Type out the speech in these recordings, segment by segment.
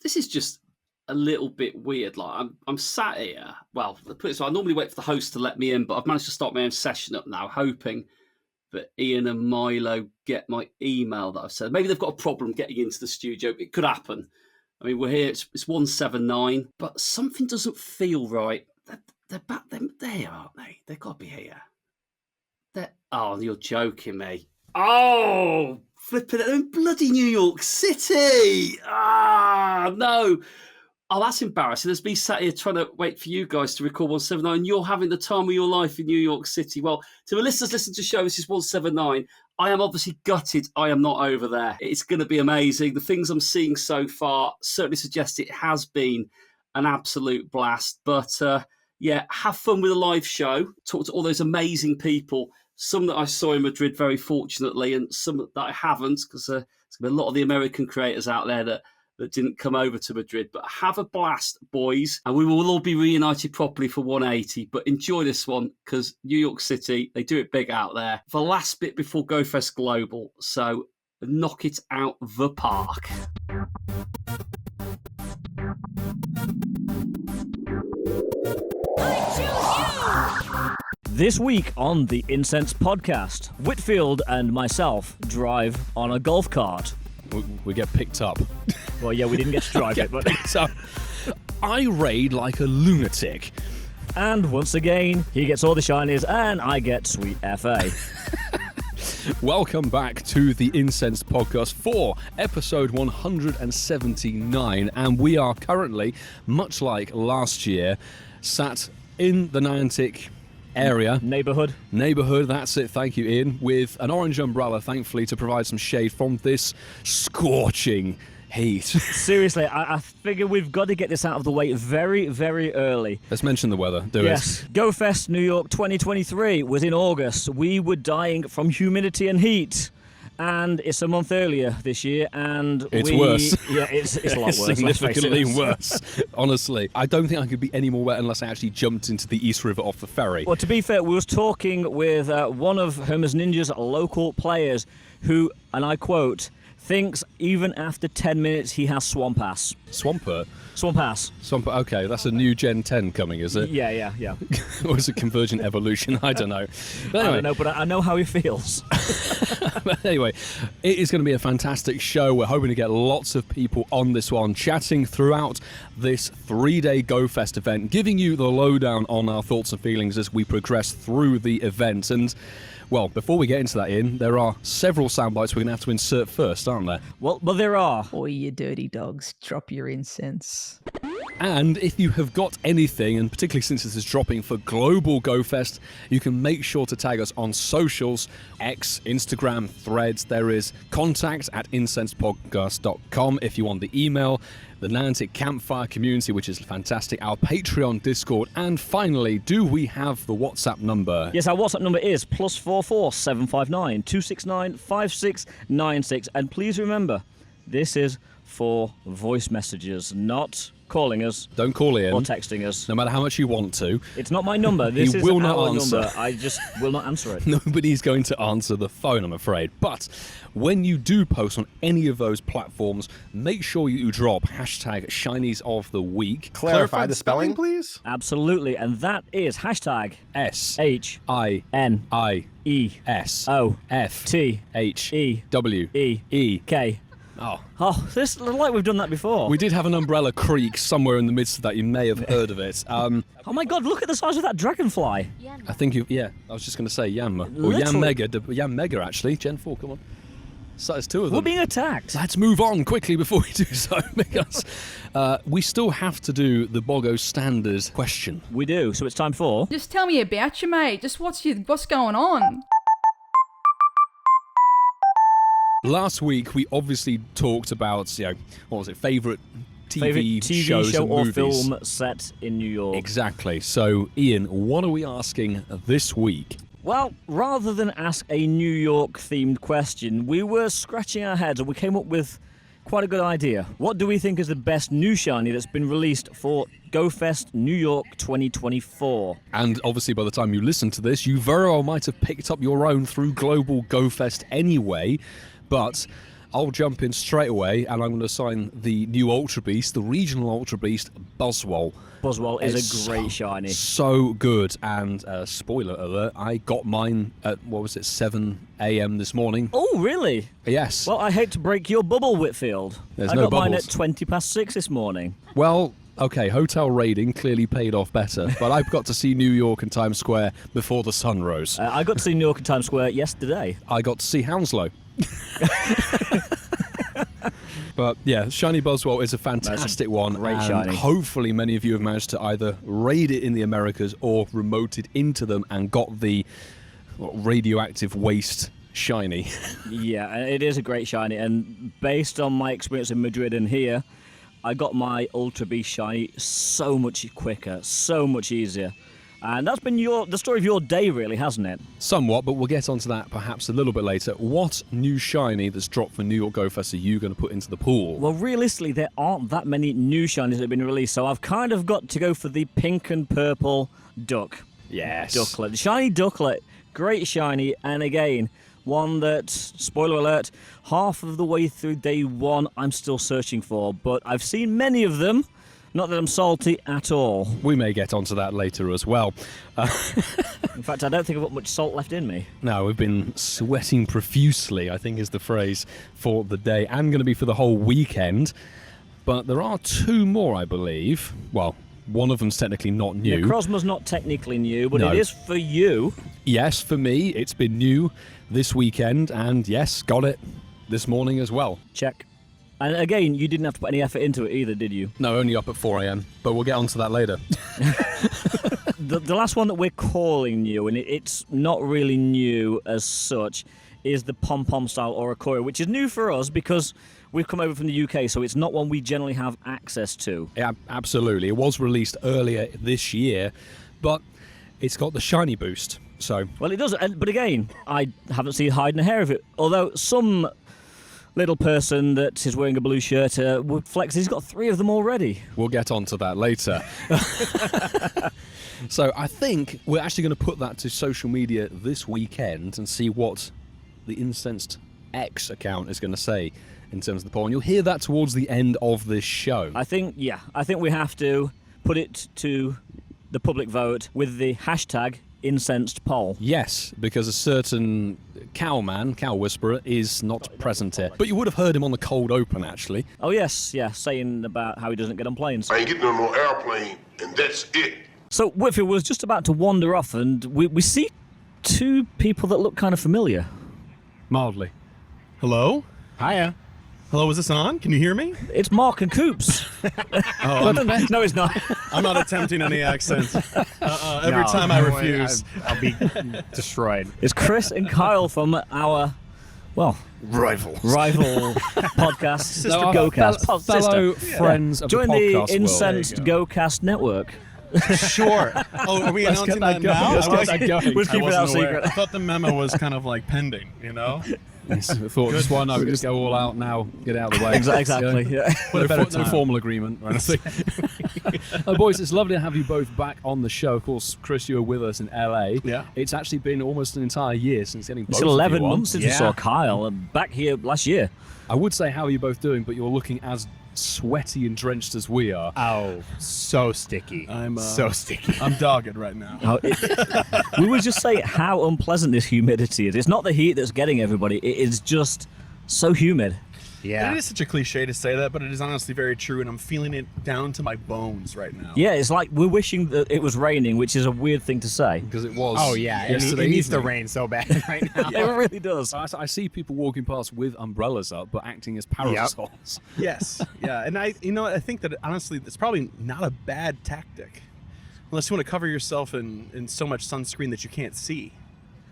this is just a little bit weird. Like I'm sat here. Well, put it so I normally wait for the host to let me in, but I've managed to start my own session up now, hoping that Ian and Milo get my email that I've said. Maybe they've got a problem getting into the studio. It could happen. I mean, we're here. It's 179, but something doesn't feel right. They're back. They're there, aren't they? They've got to be here. Oh, you're joking me. Oh, flipping it. They're in bloody New York City. No. Oh, that's embarrassing. There's me sat here trying to wait for you guys to record 179, and you're having the time of your life in New York City. Well, to the listeners listening to the show, this is 179. I am obviously gutted I am not over there. It's going to be amazing. The things I'm seeing so far certainly suggest it has been an absolute blast. But yeah, have fun with the live show. Talk to all those amazing people. Some that I saw in Madrid, very fortunately, and some that I haven't, because there's going to be a lot of the American creators out there that didn't come over to Madrid. But have a blast, boys, and we will all be reunited properly for 180. But enjoy this one, because New York City, they do it big out there. The last bit before GOFest Global, so knock it out the park. This week on the Incensed podcast, Whitfield and myself drive on a golf cart. We get picked up. Well, yeah, we didn't get to drive it, but... So, I raid like a lunatic. And once again, he gets all the shinies and I get sweet FA. Welcome back to the Incensed podcast for episode 179. And we are currently, much like last year, sat in the Niantic area. Neighbourhood, that's it, thank you, Ian, with an orange umbrella, thankfully, to provide some shade from this scorching heat. Seriously, I figure we've got to get this out of the way very, very early. Let's mention the weather, do Yes, GoFest New York 2023 was in August. We were dying from humidity and heat. And it's a month earlier this year, and it's worse. Yeah, it's a lot worse. Significantly worse. Honestly, I don't think I could be any more wet unless I actually jumped into the East River off the ferry. Well, to be fair, we was talking with one of Hermes Ninja's local players who, and I quote, thinks even after 10 minutes he has swamp ass. Swampert? Swamp ass. Swampert, okay, that's a new Gen 10 coming, is it? Yeah. Or is it Convergent Evolution? I don't know. But anyway. I don't know, but I know how he feels. But anyway, it is going to be a fantastic show. We're hoping to get lots of people on this one, chatting throughout this 3-day GoFest event, giving you the lowdown on our thoughts and feelings as we progress through the event. And, well, before we get into that, Ian, there are several soundbites we're going to have to insert first, aren't there? Well, there are. Oi, you dirty dogs, drop your incense. And if you have got anything, and particularly since this is dropping for Global GoFest, you can make sure to tag us on socials, X, Instagram, Threads. There is contact@incensedpodcast.com if you want the email, the Niantic Campfire community, which is fantastic, our Patreon Discord, and finally, do we have the WhatsApp number? Yes, our WhatsApp number is +44 759 269 5696. And please remember, this is for voice messages, not calling us. Don't call Ian. Or texting us. No matter how much you want to. It's not my number. This He is will not our answer. number. I just will not answer it. Nobody's going to answer the phone, I'm afraid. But when you do post on any of those platforms, make sure you drop hashtag Shinies of the Week. Clarify the spelling, please? Absolutely. And that is hashtag SHINIESOFTHEWE. Oh, this like we've done that before. We did have an umbrella creak somewhere in the midst of that. You may have heard of it. Oh my God! Look at the size of that dragonfly. I think you. Yeah, I was just going to say Yam or Literally. Yam Mega. Yam Mega actually. Gen 4. Come on. So there's two of them. We're being attacked. Let's move on quickly before we do so, because we still have to do the Boggo standard question. We do. So it's time for. Just tell me about you, mate. Just what's going on? Last week, we obviously talked about, what was it, favourite TV shows show and or movies. film set in New York. Exactly. So, Ian, what are we asking this week? Well, rather than ask a New York-themed question, we were scratching our heads and we came up with quite a good idea. What do we think is the best new shiny that's been released for GoFest New York 2024? And obviously, by the time you listen to this, you very well might have picked up your own through Global GoFest anyway. But I'll jump in straight away, and I'm going to assign the new Ultra Beast, the regional Ultra Beast, Buzzwole. Buzzwole is a great shiny. So good, and spoiler alert, I got mine at, 7 a.m. this morning. Oh, really? Yes. Well, I hate to break your bubble, Whitfield. There's I no got mine bubbles. at 20 past 6 this morning. Well, okay, hotel raiding clearly paid off better, but I've got to see New York and Times Square before the sun rose. I got to see New York and Times Square yesterday. I got to see Hounslow. But yeah, Shiny Buzzwole is a fantastic one. great and shiny. hopefully many of you have managed to either raid it in the Americas or remoted into them and got the radioactive waste shiny. Yeah, it is a great shiny, and based on my experience in Madrid and here, I got my Ultra Beast shiny so much quicker, so much easier. And that's been the story of your day, really, hasn't it? Somewhat, but we'll get onto that perhaps a little bit later. What new shiny that's dropped for New York GoFest are you going to put into the pool? Well, realistically, there aren't that many new shinies that have been released, so I've kind of got to go for the pink and purple duck. Yes. Ducklet. The shiny Ducklet, great shiny, and again, one that, spoiler alert, half of the way through day one I'm still searching for, but I've seen many of them. Not that I'm salty at all. We may get onto that later as well. In fact, I don't think I've got much salt left in me. No, we've been sweating profusely, I think is the phrase for the day, and going to be for the whole weekend. But there are two more, I believe. Well, one of them's technically not new. Necrozma's not technically new, but No. it is for you. Yes, for me, it's been new this weekend, and yes, got it this morning as well. Check. And again, you didn't have to put any effort into it either, did you? No, only up at 4 a.m, but we'll get onto that later. The last one that we're calling new, and it's not really new as such, is the pom-pom style Oricorio, which is new for us because we've come over from the UK, so it's not one we generally have access to. Yeah, absolutely. It was released earlier this year, but it's got the shiny boost, so... Well, it does, but again, I haven't seen hide nor hair of it, although some little person that is wearing a blue shirt would flex he's got 3 of them already. We'll get onto that later. So I think we're actually going to put that to social media this weekend and see what the Incensed X account is going to say in terms of the poll. And you'll hear that towards the end of this show. I think we have to put it to the public vote with the hashtag Incensed poll. Yes, because a certain cow whisperer, is not present here. But you would have heard him on the cold open, actually. Oh yes, yeah, saying about how he doesn't get on planes. I ain't getting on no airplane, and that's it. So Whitfield was just about to wander off, and we see 2 people that look kind of familiar. Mildly. Hello? Hiya. Hello, is this on? Can you hear me? It's Mark and Coops. No, it's not. I'm not attempting any accents. Every time I refuse. I'll be destroyed. It's Chris and Kyle from our, well, Rivals. rival podcast, Sister No, our GoCast. fellow Sister. friends of Join the the podcast world. Incensed GoCast network. Sure. Oh, are we announcing that now? Let's get that going. We'll I keep it our wasn't aware. secret. I thought the memo was kind of like pending, you know? Yes, I thought, just why not? Just go all out now, get it out of the way. Exactly. Yeah. No formal agreement or anything. Oh, boys, it's lovely to have you both back on the show. Of course, Chris, you were with us in LA. Yeah. It's actually been almost an entire year since getting both It's 11 of you on. months since we saw Kyle, and back here last year. I would say, how are you both doing? But you're looking as sweaty and drenched as we are. Oh, so sticky. I'm so sticky. I'm dogged right now. We would just say how unpleasant this humidity is. It's not the heat that's getting everybody. It is just so humid. Yeah. It is such a cliche to say that, but it is honestly very true, and I'm feeling it down to my bones right now. Yeah, it's like we're wishing that it was raining, which is a weird thing to say. Because it was. Oh, yeah. It yesterday needs to evening. rain so bad right now. Yeah, it really does. I see people walking past with umbrellas up, but acting as parasols. Yes. Yeah. And I think that honestly, it's probably not a bad tactic, unless you want to cover yourself in so much sunscreen that you can't see.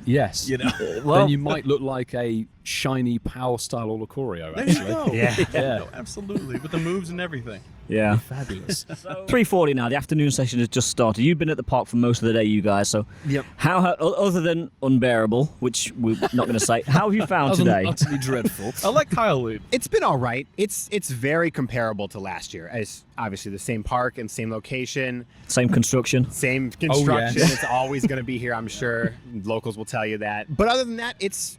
Yes. You know. Then you might look like a shiny power style Oricorio, There you actually. go. Yeah. Yeah. No, absolutely, with the moves and everything. Yeah. Fabulous. 3:40 now. The afternoon session has just started. You've been at the park for most of the day, you guys. So, Yep. how other than unbearable, which we're not going to say, how have you found Other than today? utterly dreadful. I'll let Kyle lead. It's been all right. It's very comparable to last year. It's obviously the same park and same location, Same construction. same construction. yes. It's always going to be here, I'm sure. Locals will tell you that. But other than that, it's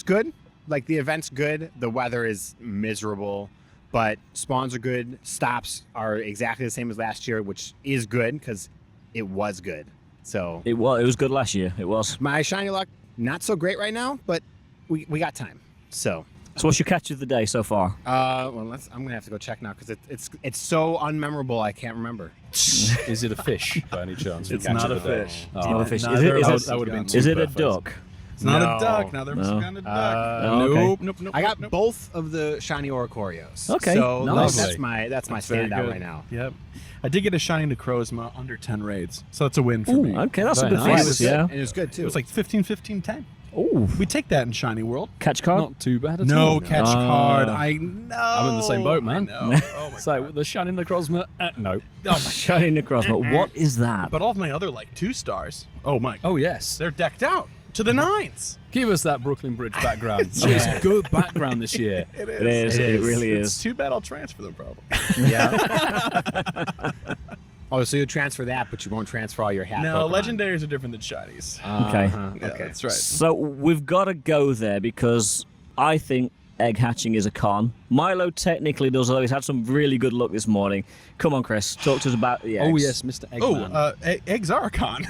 good. like the event's good. The weather is miserable, but spawns are good. Stops are exactly the same as last year, which is good because it was good. So It was good last year. It was. my shiny luck, not so great right now, but we got time. So What's your catch of the day so far? well, I'm gonna have to go check now because it's so unmemorable I can't remember. Is it a fish by any chance? It's not a fish. Oh, Not a fish. Neither Is of it- us that would have been have too Is it a perfect. duck? It's not No. a duck. Now they're No. got a duck. Okay. Nope. I got both of the shiny Oricorios. Okay, so nice. that's my Very standout good. right now. Yep. I did get a shiny Necrozma under 10 raids, so that's a win for Ooh, me. okay, that's a Very good nice. It fix. was Yeah. good, and it was good too. It was like 15, 15, 10. Ooh, We take that in Shiny World. catch card. Not too bad at No all. catch card. I know. I'm in the same boat, man. I know. Oh my So God. the Shining Necrozma, no. Shiny Necrozma. What is that? But all of my other like 2 stars. Oh my. Oh yes. They're decked out to the nines. Give us that Brooklyn Bridge background. It's good background this year. It It is. It really It's is. too bad I'll transfer them probably. Yeah. Oh, so you transfer that, but you won't transfer all your hat. No, Pokemon. legendaries are different than shinies. Okay. Yeah, Okay. that's right. So we've got to go there because I think egg hatching is a con. Milo technically does, although he's had some really good luck this morning. Come on, Chris, talk to us about the eggs. Oh yes, Mr. Eggman. Eggs are a con.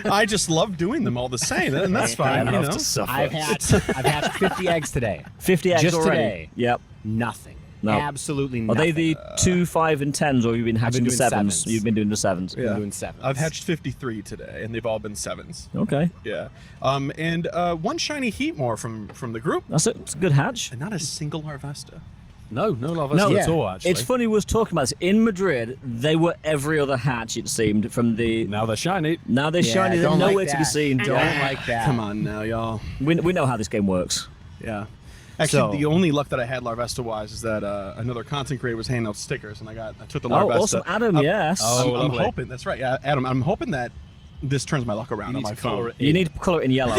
I just love doing them all the same, and that's fine. You know? I've hatched 50 eggs today. 50 eggs Just already. today. Yep. Nothing. No. Absolutely Are nothing. they the 2, 5, and 10s, or have you been hatching the doing 7s? sevens. You've been doing the 7s. Been doing 7. I've hatched 53 today, and they've all been 7s. Okay. Yeah. And one shiny Heatmore from the group, That's it. It's a good hatch. and not a single Larvesta. No Larvesta No, at all, actually. It's funny we was talking about this. In Madrid, they were every other hatch, it seemed, from the... Now they're shiny. Now they're Yeah, shiny, they're don't like nowhere to be that. seen. Don't like that. Come on now, y'all. We know how this game works. Yeah. Actually, So- the only luck that I had Larvesta-wise is that another content creator was handing out stickers, and I took the Oh, Larvesta. awesome. Adam, yes. Oh, I'm lovely. hoping, that's right, yeah, Adam, I'm hoping that this turns my luck around You on need my to colour phone. it You need to colour it in yellow.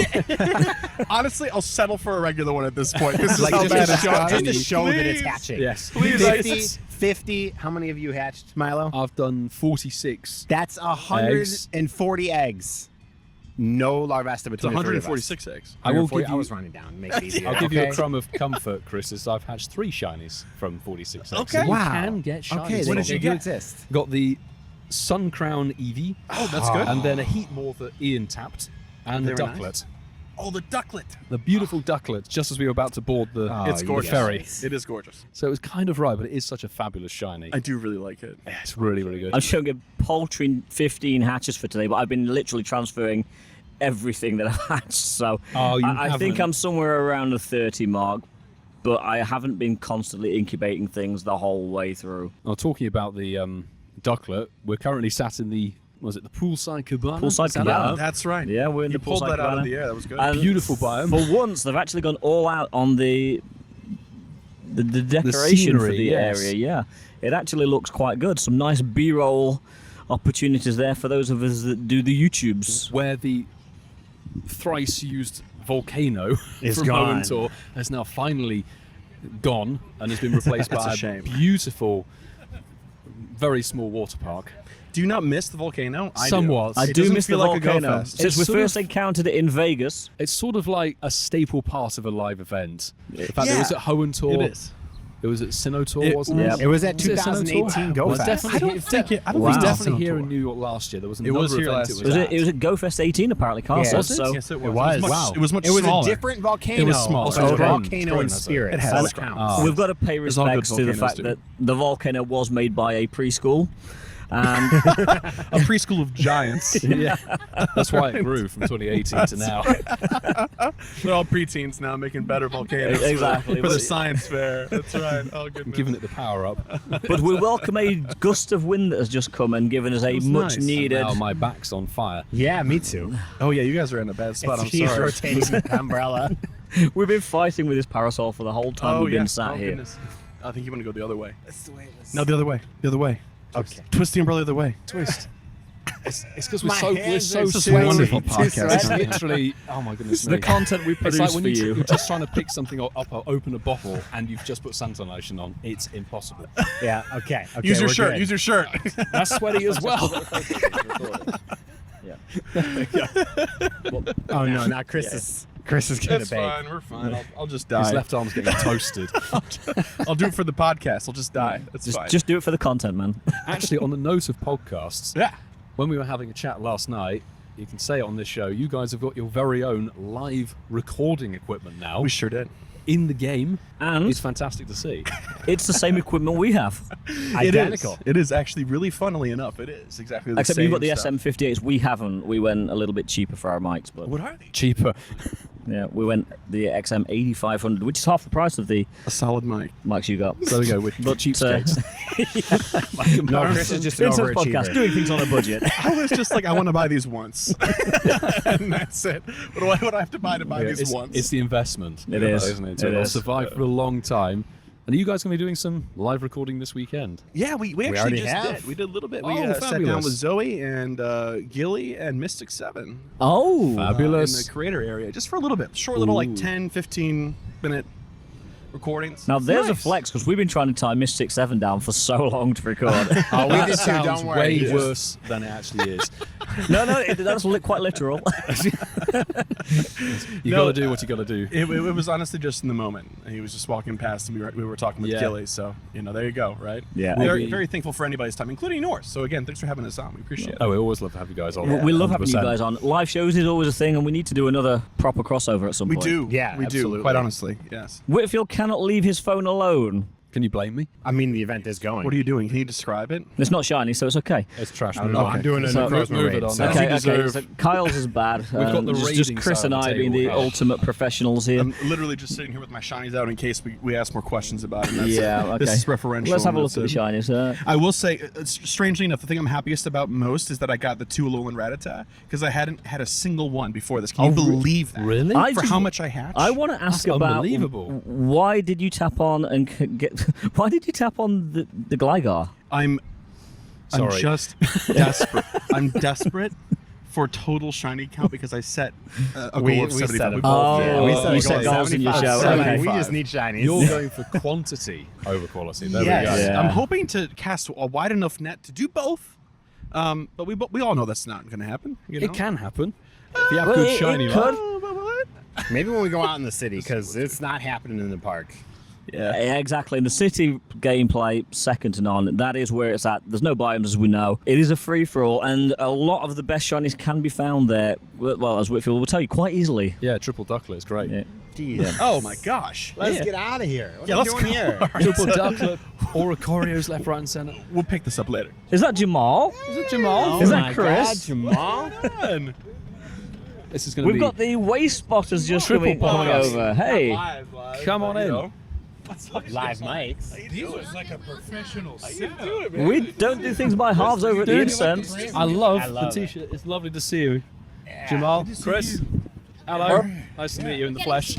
Honestly, I'll settle for a regular one at this point. This is Like, how just, bad to it's show, gotten. just to show that it's Please. hatching. Yes. Please, 50. How many of you hatched, Milo? I've done 46. That's 140 eggs. No Larvesta It's between the three of us. 146 eggs. I will 140 give you- I was running down. Make it easier. I'll give you a okay? crumb of comfort, Chris, as I've hatched 3 shinies from 46 eggs. Okay. So you Wow. can get shinies. Okay, What they did you do get? exist. Got the Sun Crown Eevee. Oh, that's good. And then a Heatmore that Ian tapped. And the Very Ducklet. nice. Oh, the Ducklet. The beautiful Ducklet, just as we were about to board the Oh, It's you gorgeous. ferry. It is gorgeous. So it was kind of right, but it is such a fabulous shiny. I do really like it. Yeah, it's really, really good. I'm showing a paltry 15 hatches for today, but I've been literally transferring everything that I've hatched. So Oh, you I think haven't. I'm somewhere around the 30 mark, but I haven't been constantly incubating things the whole way through. Now, talking about the Ducklet, we're currently sat in the, was it the poolside cabana? Poolside Is that cabana. it? That's right. Yeah, we're in You the pulled poolside that out cabana. of the air. That was good. And Beautiful biome. For once, they've actually gone all out on the decoration for scenery, the yes. area. Yeah, it actually looks quite good. Some nice B-roll opportunities there for those of us that do the YouTubes. Where the thrice used volcano Is from gone. Owen Tour has now finally gone and has been replaced That's by a shame. beautiful, very small water park. Do you not miss the volcano? I Somewhat. Do. I It do doesn't miss the feel like a volcano. GoFest. Since It's we sort first of- encountered it in Vegas, It's sort of like a staple part of a live event. In fact, Yeah, it was at Hoenn Tour. It is. It was at Sinnoh Tour, It wasn't was. it? It was at Was it Sinnoh 2018 Tour? GoFest. Well, definitely I don't here- think it- I don't think it was it was definitely Sinnoh here Tour. in New York last year. There was It another was here event last it year. was it at. was at GoFest 18 apparently, Carl Was said. it? So Yes, it was. It was. much, Wow. It was much It was smaller. a different volcano. It was small. So Okay. volcano in It's spirit. It has That's its what own. counts. we've got to pay There's all good respects to the volcanoes fact do. that the volcano was made by a preschool. And A preschool of giants. Yeah, that's why it grew from 2018 to now. They're all preteens now making better volcanoes. Exactly. For the science fair. That's right. Oh, goodness. Giving it the power up. but we welcome a gust of wind that has just come and given us a was much nice. needed. Now my back's on fire. Yeah, me too. Oh, yeah, you guys are in a bad spot. I'm He's sorry. rotating the umbrella. We've been fighting with this parasol for the whole time Oh, we've yeah. been sat Oh, here. goodness. I think you want to go the other way. That's the way it was. No, the other way. The other way. Okay. Twist the umbrella the other way. Twist. It's because we're My so hands so are This is a sweaty. wonderful Too podcast. It's sweaty. literally, oh my goodness The me. content we It's produce like for when you. you're just trying to pick something up or open a bottle and you've just put suntan lotion on. It's impossible. Yeah, okay. Okay, Use your we're shirt. good. Use your shirt. That's sweaty as well. Yeah. Oh no, not Chris is Chris is gonna That's bake. fine. We're fine. I'll just His die. left arm's getting toasted. I'll do it for the podcast. I'll just die. That's fine. Just do it for the content, man. Actually, on the note of podcasts, Yeah. when we were having a chat last night, you can say it on this show, you guys have got your very own live recording equipment now We sure did. in the game. And It's fantastic to see. it's the same equipment we have. Identical. It is actually really, funnily enough, it is exactly the Except same you've got the stuff. SM58s. We haven't. We went a little bit cheaper for our mics, but What are they? Cheaper. yeah, we went the XM8500, which is half the price of the A solid mic. mics you got. There we go, with But, cheapskates. No, Chris is just an Incensed podcast, overachiever. doing things on a budget. I was just like, I want to buy these once. And that's it. What do I have to buy to buy these once? It's the investment. It is. Isn't it? It It'll is. survive for a long time. And are you guys going to be doing some live recording this weekend? Yeah, we actually already just have. did. We did a little bit. Oh, We sat down fabulous. with Zoe and Gily and Mystic 7 Oh, Fabulous. in the creator area just for a little bit. Short little like Ooh. 10, 15-minute recordings. now there's a Nice. flex because we've been trying to tie Mystic 7 down for so long to record. Oh, we That did too. sounds Don't worry. way Yeah. worse than it actually is. no, that's quite literal. You No, got to do what you got to do. It was honestly just in the moment. He was just walking past, and we were talking with Yeah. Gily. So there you go, right? Yeah. We're We- very thankful for anybody's time, including yours. So again, thanks for having us on. We appreciate it. Oh, we always love to have you guys on. We love having you 100%. guys on. Live shows is always a thing, and we need to do another proper crossover at some We point. do. Yeah, we do. absolutely. Quite honestly, yes. Whitfield cannot leave his phone alone. Can you blame me? I mean, the event is going. What are you doing? Can you describe it? It's not shiny, so it's okay. It's trash. I don't know. Okay. I'm doing an So- encroachment Move it raid. on. So. As you Okay. deserve. So Kyle's is bad. We've got the just rating Chris side and of the I being the table. ultimate professionals here. I'm literally just sitting here with my shinies out in case we ask more questions about it. And that's Yeah, it. okay. This is referential. Let's have a and look at the that's it. shinies. I will say, strangely enough, the thing I'm happiest about most is that I got the 2 Alolan Rattata because I hadn't had a single one before this. Can you believe that? Really? I For just- how much I hatched? I want to ask That's about unbelievable. why did you tap on and get? Why did you tap on the Gligar? I'm Sorry. just desperate. I'm desperate for total shiny count because I set a We goal of set 75. a We goal. both did. Yeah, Oh, we set you a set goal of goals in your 75. show. Okay, Okay. we just need shinies. You're going for quantity over quality. There Yes. we go. Yeah. I'm hoping to cast a wide enough net to do both. But we all know that's not going to happen. You know? It can happen. If you have Well, good it shiny could. luck. Maybe when we go out in the city, because it's not happening in the park. Yeah, exactly. And the city gameplay, second to none. That is where it's at. There's no biomes, as we know. It is a free-for-all, and a lot of the best shinies can be found there. Well, as Whitfield will tell you, quite easily. Yeah, triple Ducklet is great. Yeah. Jeez. Oh my gosh. Let's Yeah. get out of here. What Yeah, are we let's doing go. here? Triple Ducklet or a Corio's left, right, and centre. We'll pick this up later. Is that Jamal? Is it Jamal? Is Oh that my Chris? God, Jamal? This is going to We've be. got the waist spotters just Triple coming podcast. over. Hey. Come on in. Live mics. He was like a professional. We don't do things by halves over at the Incensed. I love I love the it. t-shirt. It's lovely to see you. Jamal, Chris, hello. Nice to meet you in the flesh.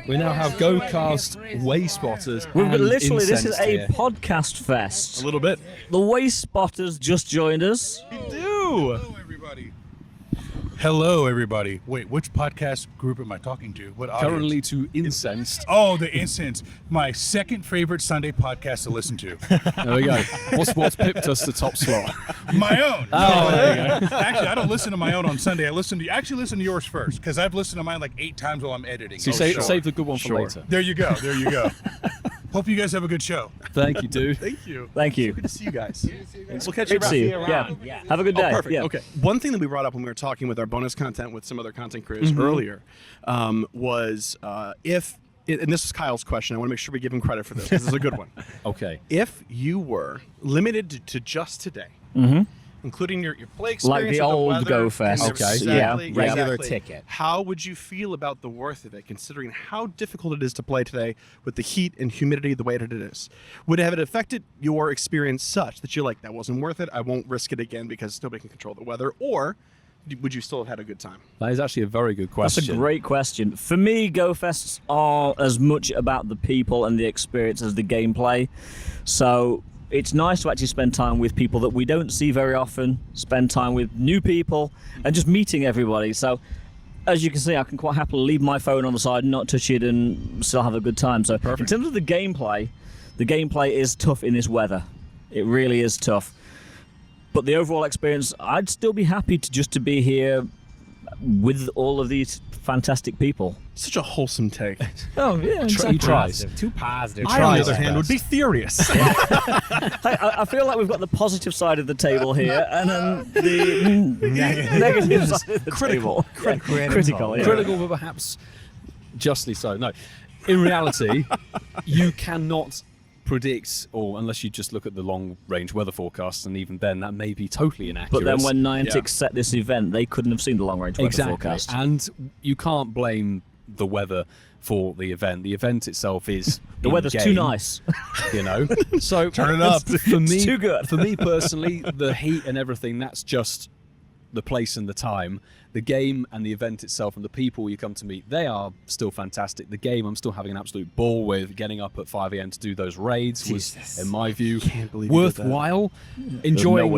We now have GOCast way spotters. We've got and literally, this is Incensed a here. podcast fest. A little bit. The waist spotters just joined us. Do. Hello, everybody. Hello, everybody. Wait, which podcast group am I talking to? What audience? Currently to Incensed. Oh, the Incensed, my second favorite Sunday podcast to listen to. There we go. What's pipped us to top slot? My own. Oh, there you go. Actually, I don't listen to my own on Sunday. I listen to yours first because I've listened to mine like 8 times while I'm editing. So save the good one for later. There you go. There you go. Hope you guys have a good show. Thank you, dude. Thank you. Thank you. Good to see you guys. We'll catch you Good to around. see you. Yeah. Have a good day. Oh, perfect. Yeah. Okay. One thing that we brought up when we were talking with our bonus content with some other content creators earlier was if, and this is Kyle's question. I want to make sure we give him credit for this. This is a good one. Okay. If you were limited to just today, including your play experience, Like the or old weather, GOFest. and Okay. exactly, Yeah. Regular exactly. ticket. How would you feel about the worth of it, considering how difficult it is to play today with the heat and humidity the way that it is? Would have it affected your experience such that you're like, that wasn't worth it, I won't risk it again because nobody can control the weather? Or would you still have had a good time? That is actually a very good That's question. a great question. For me, GoFests are as much about the people and the experience as the gameplay. So it's nice to actually spend time with people that we don't see very often, spend time with new people, and just meeting everybody. So as you can see, I can quite happily leave my phone on the side, not touch it, and still have a good time. So in terms of the gameplay is tough in this weather. It really is tough. But the overall experience, I'd still be happy to be here with all of these fantastic people. Such a wholesome take. Oh, yeah. He tries. Too positive. I, on the other hand, would be furious. I feel like we've got the positive side of the table here, and then the negative side of the table. Critical, yeah. Critical, but perhaps justly so. No, in reality, you cannot predict, or unless you just look at the long-range weather forecasts, and even then, that may be totally inaccurate. But then when Niantic set this event, they couldn't have seen the long-range weather forecast. And you can't blame the weather for the event. The event itself is the weather's too nice, you know. So turn it up. For me, it's too good. For me personally, the heat and everything, that's just the place and the time. The game and the event itself and the people you come to meet, they are still fantastic. The game, I'm still having an absolute ball with. Getting up at 5 a.m. to do those raids was, in my view, worthwhile. Enjoying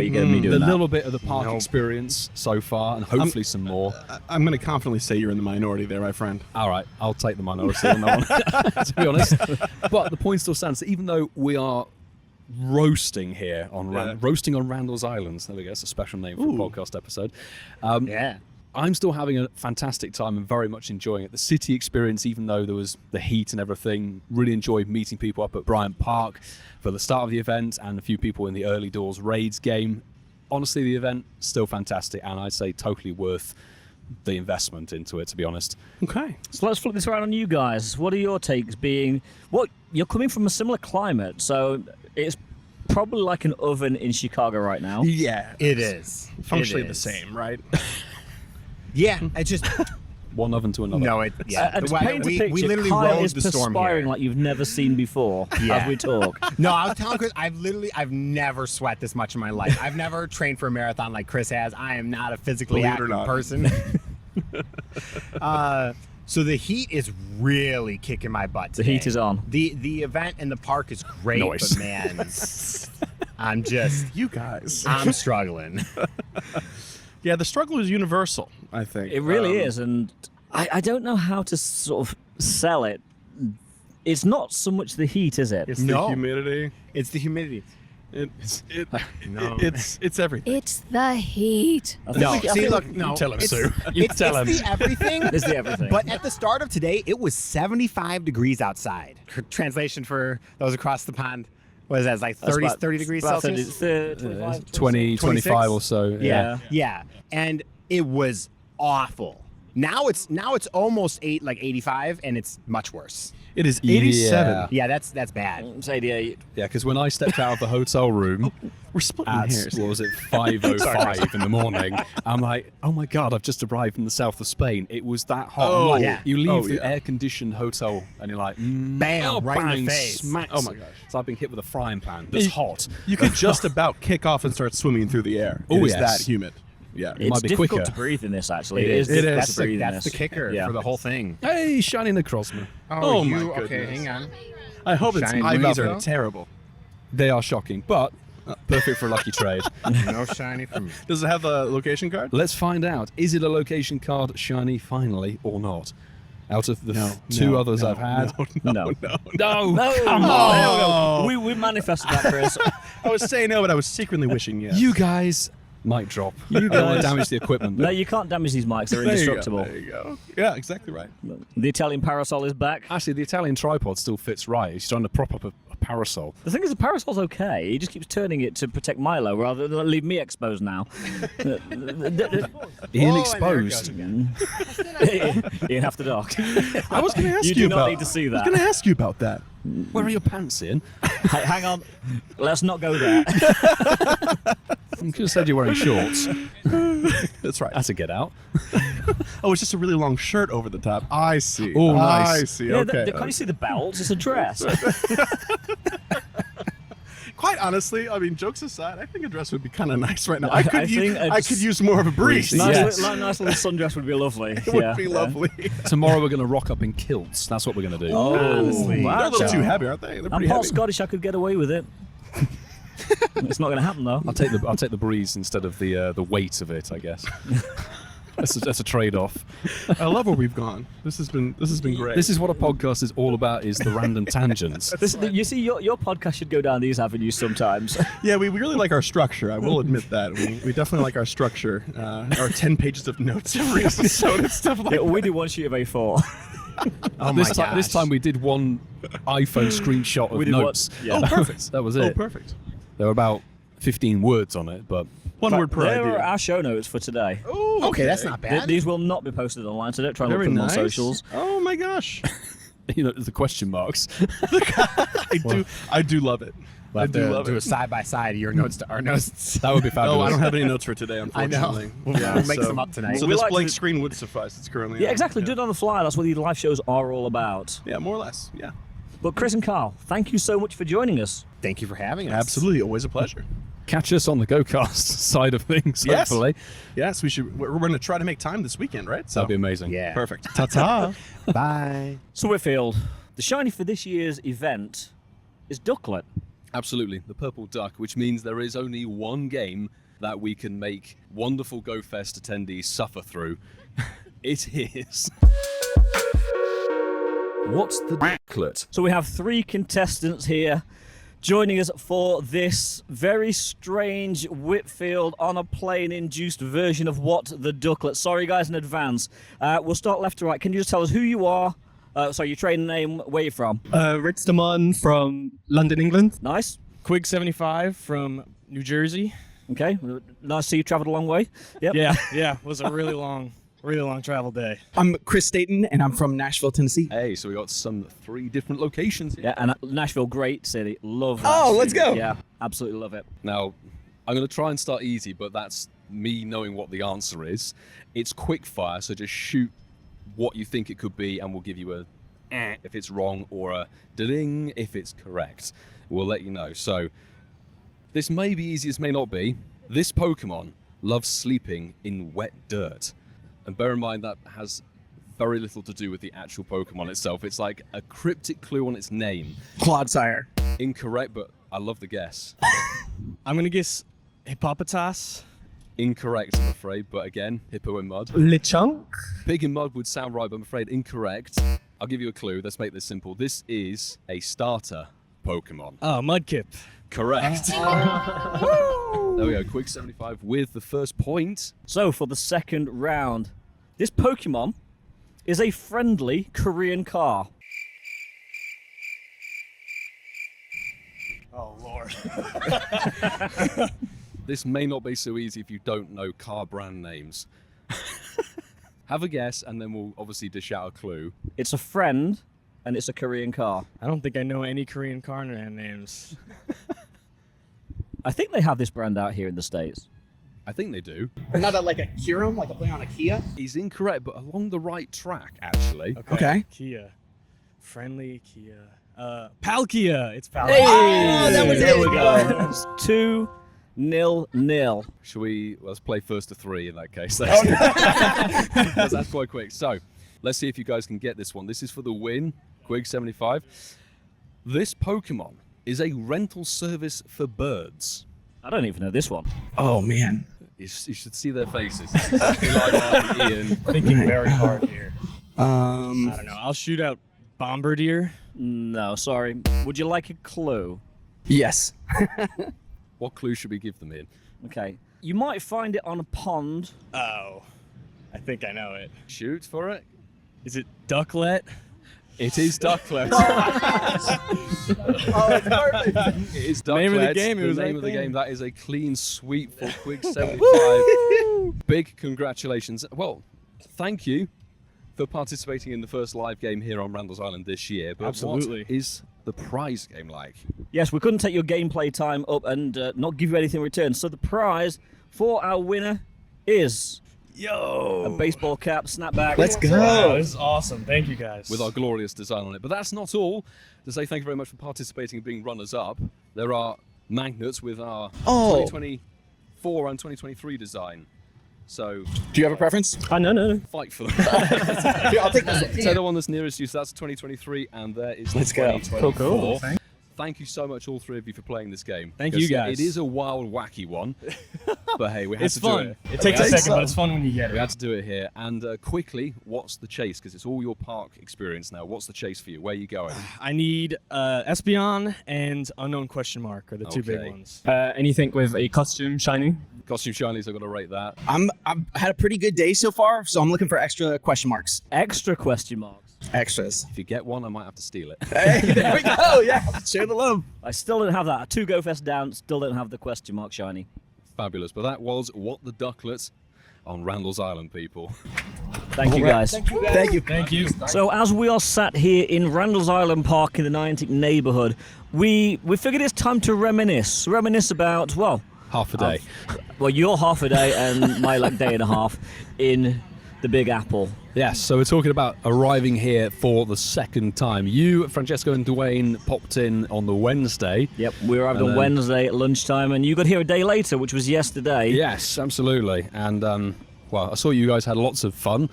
the little bit of the park experience so far, and hopefully some more. I'm going to confidently say you're in the minority there, my friend. All right, I'll take the minority on that one, to be honest. But the point still stands that even though we are roasting here on roasting on Randalls Island, there we go, it's a special name for a podcast episode. I'm still having a fantastic time and very much enjoying it. The city experience, even though there was the heat and everything, really enjoyed meeting people up at Bryant Park for the start of the event and a few people in the early doors raids game. Honestly, the event, still fantastic, and I'd say totally worth the investment into it, to be honest. Okay. So let's flip this around on you guys. What are your takes being... you're coming from a similar climate, so it's probably like an oven in Chicago right now. Yeah. It is. Functionally the same, right? Yeah, I just... One oven to another. No, it... Yeah. And to paint a picture, we literally Kyle rode is the storm perspiring here. like you've never seen before as we talk. No, I was telling Chris, I've never sweat this much in my life. I've never trained for a marathon like Chris has. I am not a physically active person. So the heat is really kicking my butt today. The heat is on. The event in the park is great, but man, I'm just... You guys. I'm struggling. Yeah, the struggle is universal, I think. It really is, and I don't know how to sort of sell it. It's not so much the heat, is it? It's the humidity. It's the humidity. It's everything. It's the heat. No, see, look, no. Tell him, it's, Sue. It's the everything. It's the everything. But at the start of today, it was 75 degrees outside. Translation for those across the pond. What is that? It's like 30 degrees Celsius? 20, 25 or so. Yeah. And it was awful. Now it's almost 85, and it's much worse. It is 87. Yeah, that's bad. It's 88. Yeah, because when I stepped out of the hotel room We're splitting at, hairs. what was it, 5:05 in the morning, I'm like, oh my God, I've just arrived in the south of Spain. It was that hot. Oh, Like, yeah. You leave the air-conditioned hotel and you're like, Bam, right in the bang, face. smacks. Oh my gosh. So I've been hit with a frying pan that's hot. You could just about kick off and start swimming through the air. Oh, It is yes. that humid. Yeah. It's might be difficult quicker. to breathe in this, actually. It It is. is. That's to breathe in That's the this. kicker Yeah. for the whole thing. Hey, shining across me. Oh, my Okay, goodness. hang on. I hope its Shiny IVs are Buffalo? terrible. They are shocking, but perfect for a lucky trade. No shiny from me. Does it have the location card? Let's find out. Is it a location card shiny finally or not? Out of the two others I've had. No. No, Come on. We manifested that, Chris. I was saying no, but I was secretly wishing yes. You guys might drop. You guys damage the equipment. No, you can't damage these mics. They're indestructible. There you go. Yeah, exactly right. The Italian parasol is back. Actually, the Italian tripod still fits right. He's trying to prop up a parasol. The thing is, the parasol's okay. He just keeps turning it to protect Milo rather than leave me exposed now. Ian exposed. Ian after dark. I was going to ask You you, do not about. need to see I was that. going to ask you about that. Where are your pants, Ian? Hey, hang on. Let's not go there. You could have said you're wearing shorts. That's right. That's a get out. Oh, it's just a really long shirt over the top. I see. Oh, nice. I see. Yeah, Okay. can't you see the belts? It's a dress. Quite honestly, I mean, jokes aside, I think a dress would be kind of nice right now. I I could think use more of a breeze. nice, Yes. nice little sundress would be lovely. It would be lovely. Tomorrow we're going to rock up in kilts. That's what we're going to do. Honestly. They're a little too heavy, aren't they? They're I'm pretty part heavy. Scottish. I could get away with it. It's not going to happen though. I'll take the breeze instead of the weight of it, I guess. That's a trade-off. I love where we've gone. This has been great. This is what a podcast is all about: is the random tangents. You see, your podcast should go down these avenues sometimes. Yeah, we really like our structure. I will admit that. We definitely like our structure. Our 10 pages of notes every episode and stuff like that. We do one sheet of A4. Oh my gosh. This time we did one iPhone screenshot of notes. Yeah. Oh, perfect. That was Oh, it. perfect. There were about 15 words on it, but One word per There idea. are our show notes for today. Oh, Okay, that's not bad. These will not be posted online, so don't try and Very look for them nice. on socials. Oh my gosh. the question marks. I do love it. We'll I have do to love do it. a side by side, your notes to our notes. That would be fabulous. Oh, I don't have any notes for today, I know. unfortunately. We'll make some up tonight. So We this like blank to- screen would suffice. It's currently Yeah, on. exactly. Do it on the fly. That's what these live shows are all about. Yeah, more or less. Yeah. But Chris and Carl, thank you so much for joining us. Thank you for having us. Absolutely, always a pleasure. Catch us on the GOCast side of things, Yes. hopefully. Yes, we're going to try to make time this weekend, right? So That'd be amazing. Yeah. perfect. Ta-ta. Bye. So Whitfield, the shiny for this year's event is Ducklet. Absolutely. The Purple Duck, which means there is only one game that we can make wonderful GOFest attendees suffer through. It is... What's the Ducklet? So we have 3 contestants here joining us for this very strange Whitfield on a plane induced version of What the Ducklet. Sorry guys in advance. We'll start left to right. Can you just tell us who you are? Sorry, your training name, where you're from? Rich Damon from London, England. Nice. Quig75 from New Jersey. Okay. Nice to see you travelled a long way. Yep. Yeah. It was a really long travel day. I'm Chris Staten, and I'm from Nashville, Tennessee. Hey, so we got some 3 different locations here. Yeah, and Nashville, great city. Love that. Oh, let's city. go. Yeah, absolutely love it. Now, I'm going to try and start easy, but that's me knowing what the answer is. It's quick fire, so just shoot what you think it could be, and we'll give you a if it's wrong or a ding if it's correct. We'll let you know. So, this may be easy, this may not be. This Pokemon loves sleeping in wet dirt. And bear in mind that has very little to do with the actual Pokemon itself. It's like a cryptic clue on its name. Clodsire. Incorrect, but I love the guess. I'm going to guess Hippopotas. Incorrect, I'm afraid, but again, hippo in mud. Lechonk. Pig in mud would sound right, but I'm afraid incorrect. I'll give you a clue. Let's make this simple. This is a starter Pokemon. Oh, Mudkip. Correct. There we go. Quick 75 with the first point. So for the second round, this Pokemon is a friendly Korean car. Oh, Lord. This may not be so easy if you don't know car brand names. Have a guess, and then we'll obviously dish out a clue. It's a friend, and it's a Korean car. I don't think I know any Korean car names. I think they have this brand out here in the States. I think they do. Not like a Kirim, like a play on a Kia. He's incorrect, but along the right track, actually. Okay. Kia. Friendly Kia. Palkia. It's Palkia. Hey! that was there it. we go. It's 2-0. Shall we? Let's play first to 3 in that case. That's quite quick. So, let's see if you guys can get this one. This is for the win. Quig 75. This Pokemon is a rental service for birds. I don't even know this one. Oh, man. You should see their faces. Exactly like Ian. Thinking very hard here. I Um, don't know. I'll shoot out Bombardier. No, sorry. Would you like a clue? yes. What clue should we give them, Ian? Okay. You might find it on a pond. Oh. I think I know it. Shoot for it. Is it Ducklet? It is Ducklet. Oh, it's perfect. It is Ducklet. Name of the game, it was the name right of the there. game. That is a clean sweep for Quig 75. Big congratulations. Well, thank you for participating in the first live game here on Randalls Island this year. But Absolutely. what is the prize game like? Yes, we couldn't take your gameplay time up and not give you anything in return. So the prize for our winner is a baseball cap, snapback. Let's go. Wow, this is awesome. Thank you, guys. With our glorious design on it. But that's not all. To say thank you very much for participating and being runners-up, there are magnets with our 2024 and 2023 design. So Do you have a preference? No. fight for them. Here, I'll take this one. So the one that's nearest you, so that's 2023, and there is Let's go. 2024. thank you so much, all three of you, for playing this game. Thank you, Because guys. It is a wild, wacky one. But hey, we had It's to fun. do it. It takes a second, but it's fun when you get We it. had to do it here. And quickly, what's the chase? Because it's all your park experience now. What's the chase for you? Where are you going? I need Espeon and Unknown Question Mark are the two big Okay. ones. Anything with a costume shiny? Costume shinies, I've got to rate that. I've had a pretty good day so far, so I'm looking for extra question marks. Extra question marks. Extras. If you get one, I might have to steal it. Hey, there we go. Yeah, share the love. I still don't have that. 2 GoFest down, still don't have the question mark shiny. Fabulous. But that was What the Ducklet on Randalls Island, people. Thank you, guys. Thank you. Thank you. So as we are sat here in Randalls Island Park in the Niantic neighbourhood, we figured it's time to reminisce. Reminisce about, well... Half a day. Well, you're half a day and my day and a half in the Big Apple. Yes, so we're talking about arriving here for the second time. You, Francesco and Dwayne popped in on the Wednesday. Yep, we arrived on Wednesday at lunchtime and you got here a day later, which was yesterday. Yes, absolutely. And, well, I saw you guys had lots of fun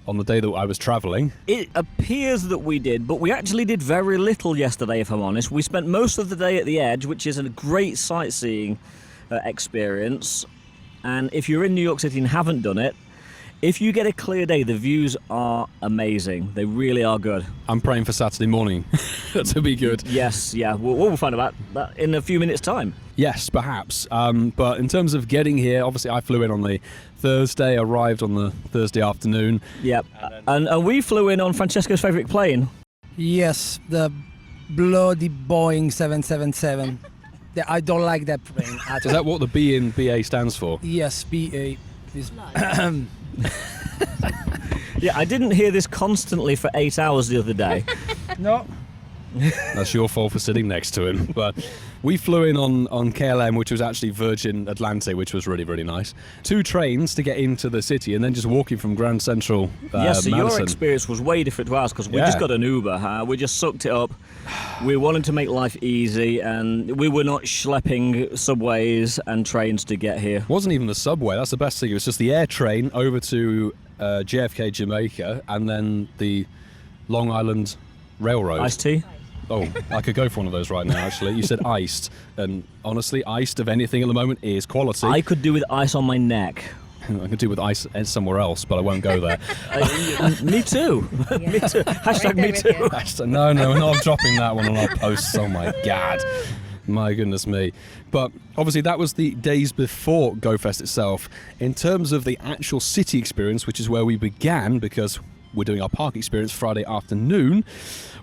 on the day that I was travelling. It appears that we did, but we actually did very little yesterday, if I'm honest. We spent most of the day at the Edge, which is a great sightseeing experience. And if you're in New York City and haven't done it, if you get a clear day, the views are amazing. They really are good. I'm praying for Saturday morning to be good. Yes, yeah, we'll find out that in a few minutes' time. Yes, perhaps. But in terms of getting here, obviously I flew in on the Thursday, arrived on the Thursday afternoon. Yep, and we flew in on Francesco's favourite plane. Yes, the bloody Boeing 777. I don't like that plane. Is that what the B in BA stands for? Yes, BA. Is Yeah, I didn't hear this constantly for 8 hours the other day. No. That's your fault for sitting next to him. But we flew in on KLM, which was actually Virgin Atlantic, which was really, really nice. 2 trains to get into the city and then just walking from Grand Central Yes, so your Madison. experience was way different to ours because we just got an Uber. We just sucked it up. We wanted to make life easy and we were not schlepping subways and trains to get here. It wasn't even the subway, that's the best thing. It was just the air train over to JFK, Jamaica, and then the Long Island Railroad. Iced tea? Oh, I could go for one of those right now, actually. You said iced, and honestly, iced of anything at the moment is quality. I could do with ice on my neck. I could do with ice somewhere else, but I won't go there. Me too. Me too. Hashtag me too. Hashtag, no, we're not dropping that one on our posts. Oh my God. My goodness me. But obviously that was the days before GoFest itself. In terms of the actual city experience, which is where we began, because we're doing our park experience Friday afternoon,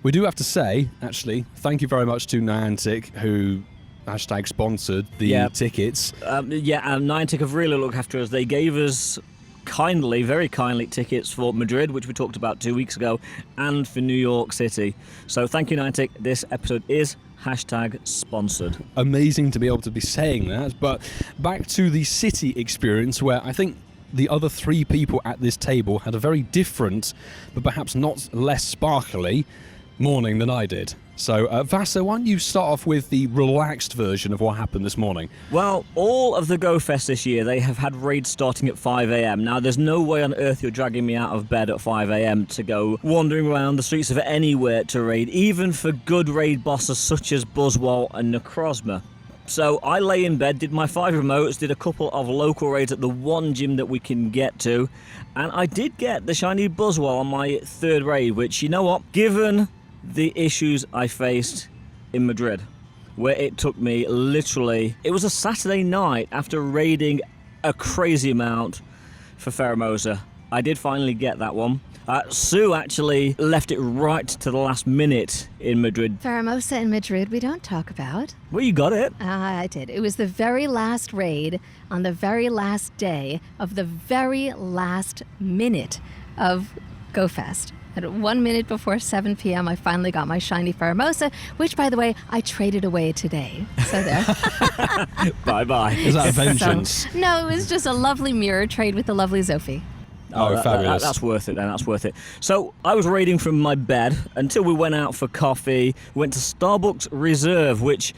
we do have to say, actually, thank you very much to Niantic, who hashtag sponsored the tickets. Niantic have really looked after us. They gave us kindly, very kindly, tickets for Madrid, which we talked about 2 weeks ago, and for New York City. So thank you, Niantic. This episode is hashtag sponsored. Amazing to be able to be saying that. But back to the city experience, where I think the other 3 people at this table had a very different, but perhaps not less sparkly, morning than I did. So, Vasa, why don't you start off with the relaxed version of what happened this morning? Well, all of the GoFest this year, they have had raids starting at 5 a.m. Now, there's no way on earth you're dragging me out of bed at 5 a.m. to go wandering around the streets of anywhere to raid, even for good raid bosses such as Buzzwole and Necrozma. So I lay in bed, did my 5 remotes, did a couple of local raids at the one gym that we can get to, and I did get the shiny Buzzwole on my 3rd raid, which, you know what, given the issues I faced in Madrid, where it took me literally, it was a Saturday night after raiding a crazy amount for Pheromosa. I did finally get that one. Sue actually left it right to the last minute in Madrid. Pheromosa in Madrid we don't talk about. Well, you got it. I did. It was the very last raid on the very last day of the very last minute of GoFest. At 1 minute before 7 p.m., I finally got my shiny Pheromosa, which, by the way, I traded away today. So there. Bye-bye. Is that vengeance? No, it was just a lovely mirror trade with the lovely Zophie. Oh, fabulous. That's worth it then, that's worth it. So I was raiding from my bed until we went out for coffee. We went to Starbucks Reserve, which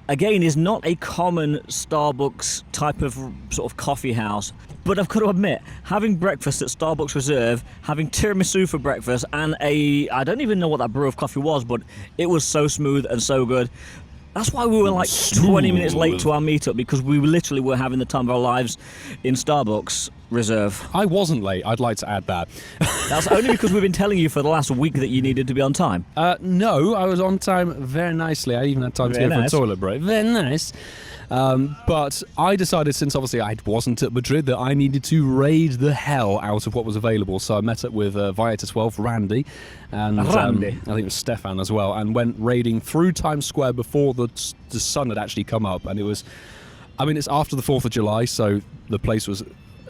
again is not a common Starbucks type of sort of coffee house, But I've got to admit, having breakfast at Starbucks Reserve, having tiramisu for breakfast, and I don't even know what that brew of coffee was, but it was so smooth and so good. That's why we were like 20 minutes late to our meetup, because we literally were having the time of our lives in Starbucks Reserve. I wasn't late, I'd like to add that. That's only because we've been telling you for the last week that you needed to be on time. No, I was on time very nicely. I even had time to go for a toilet break. Very nice. But I decided, since obviously I wasn't at Madrid, that I needed to raid the hell out of what was available. So I met up with Vieta 12, Randy, and I think it was Stefan as well, and went raiding through Times Square before the sun had actually come up. And it was, I mean, it's after the 4th of July, so the place was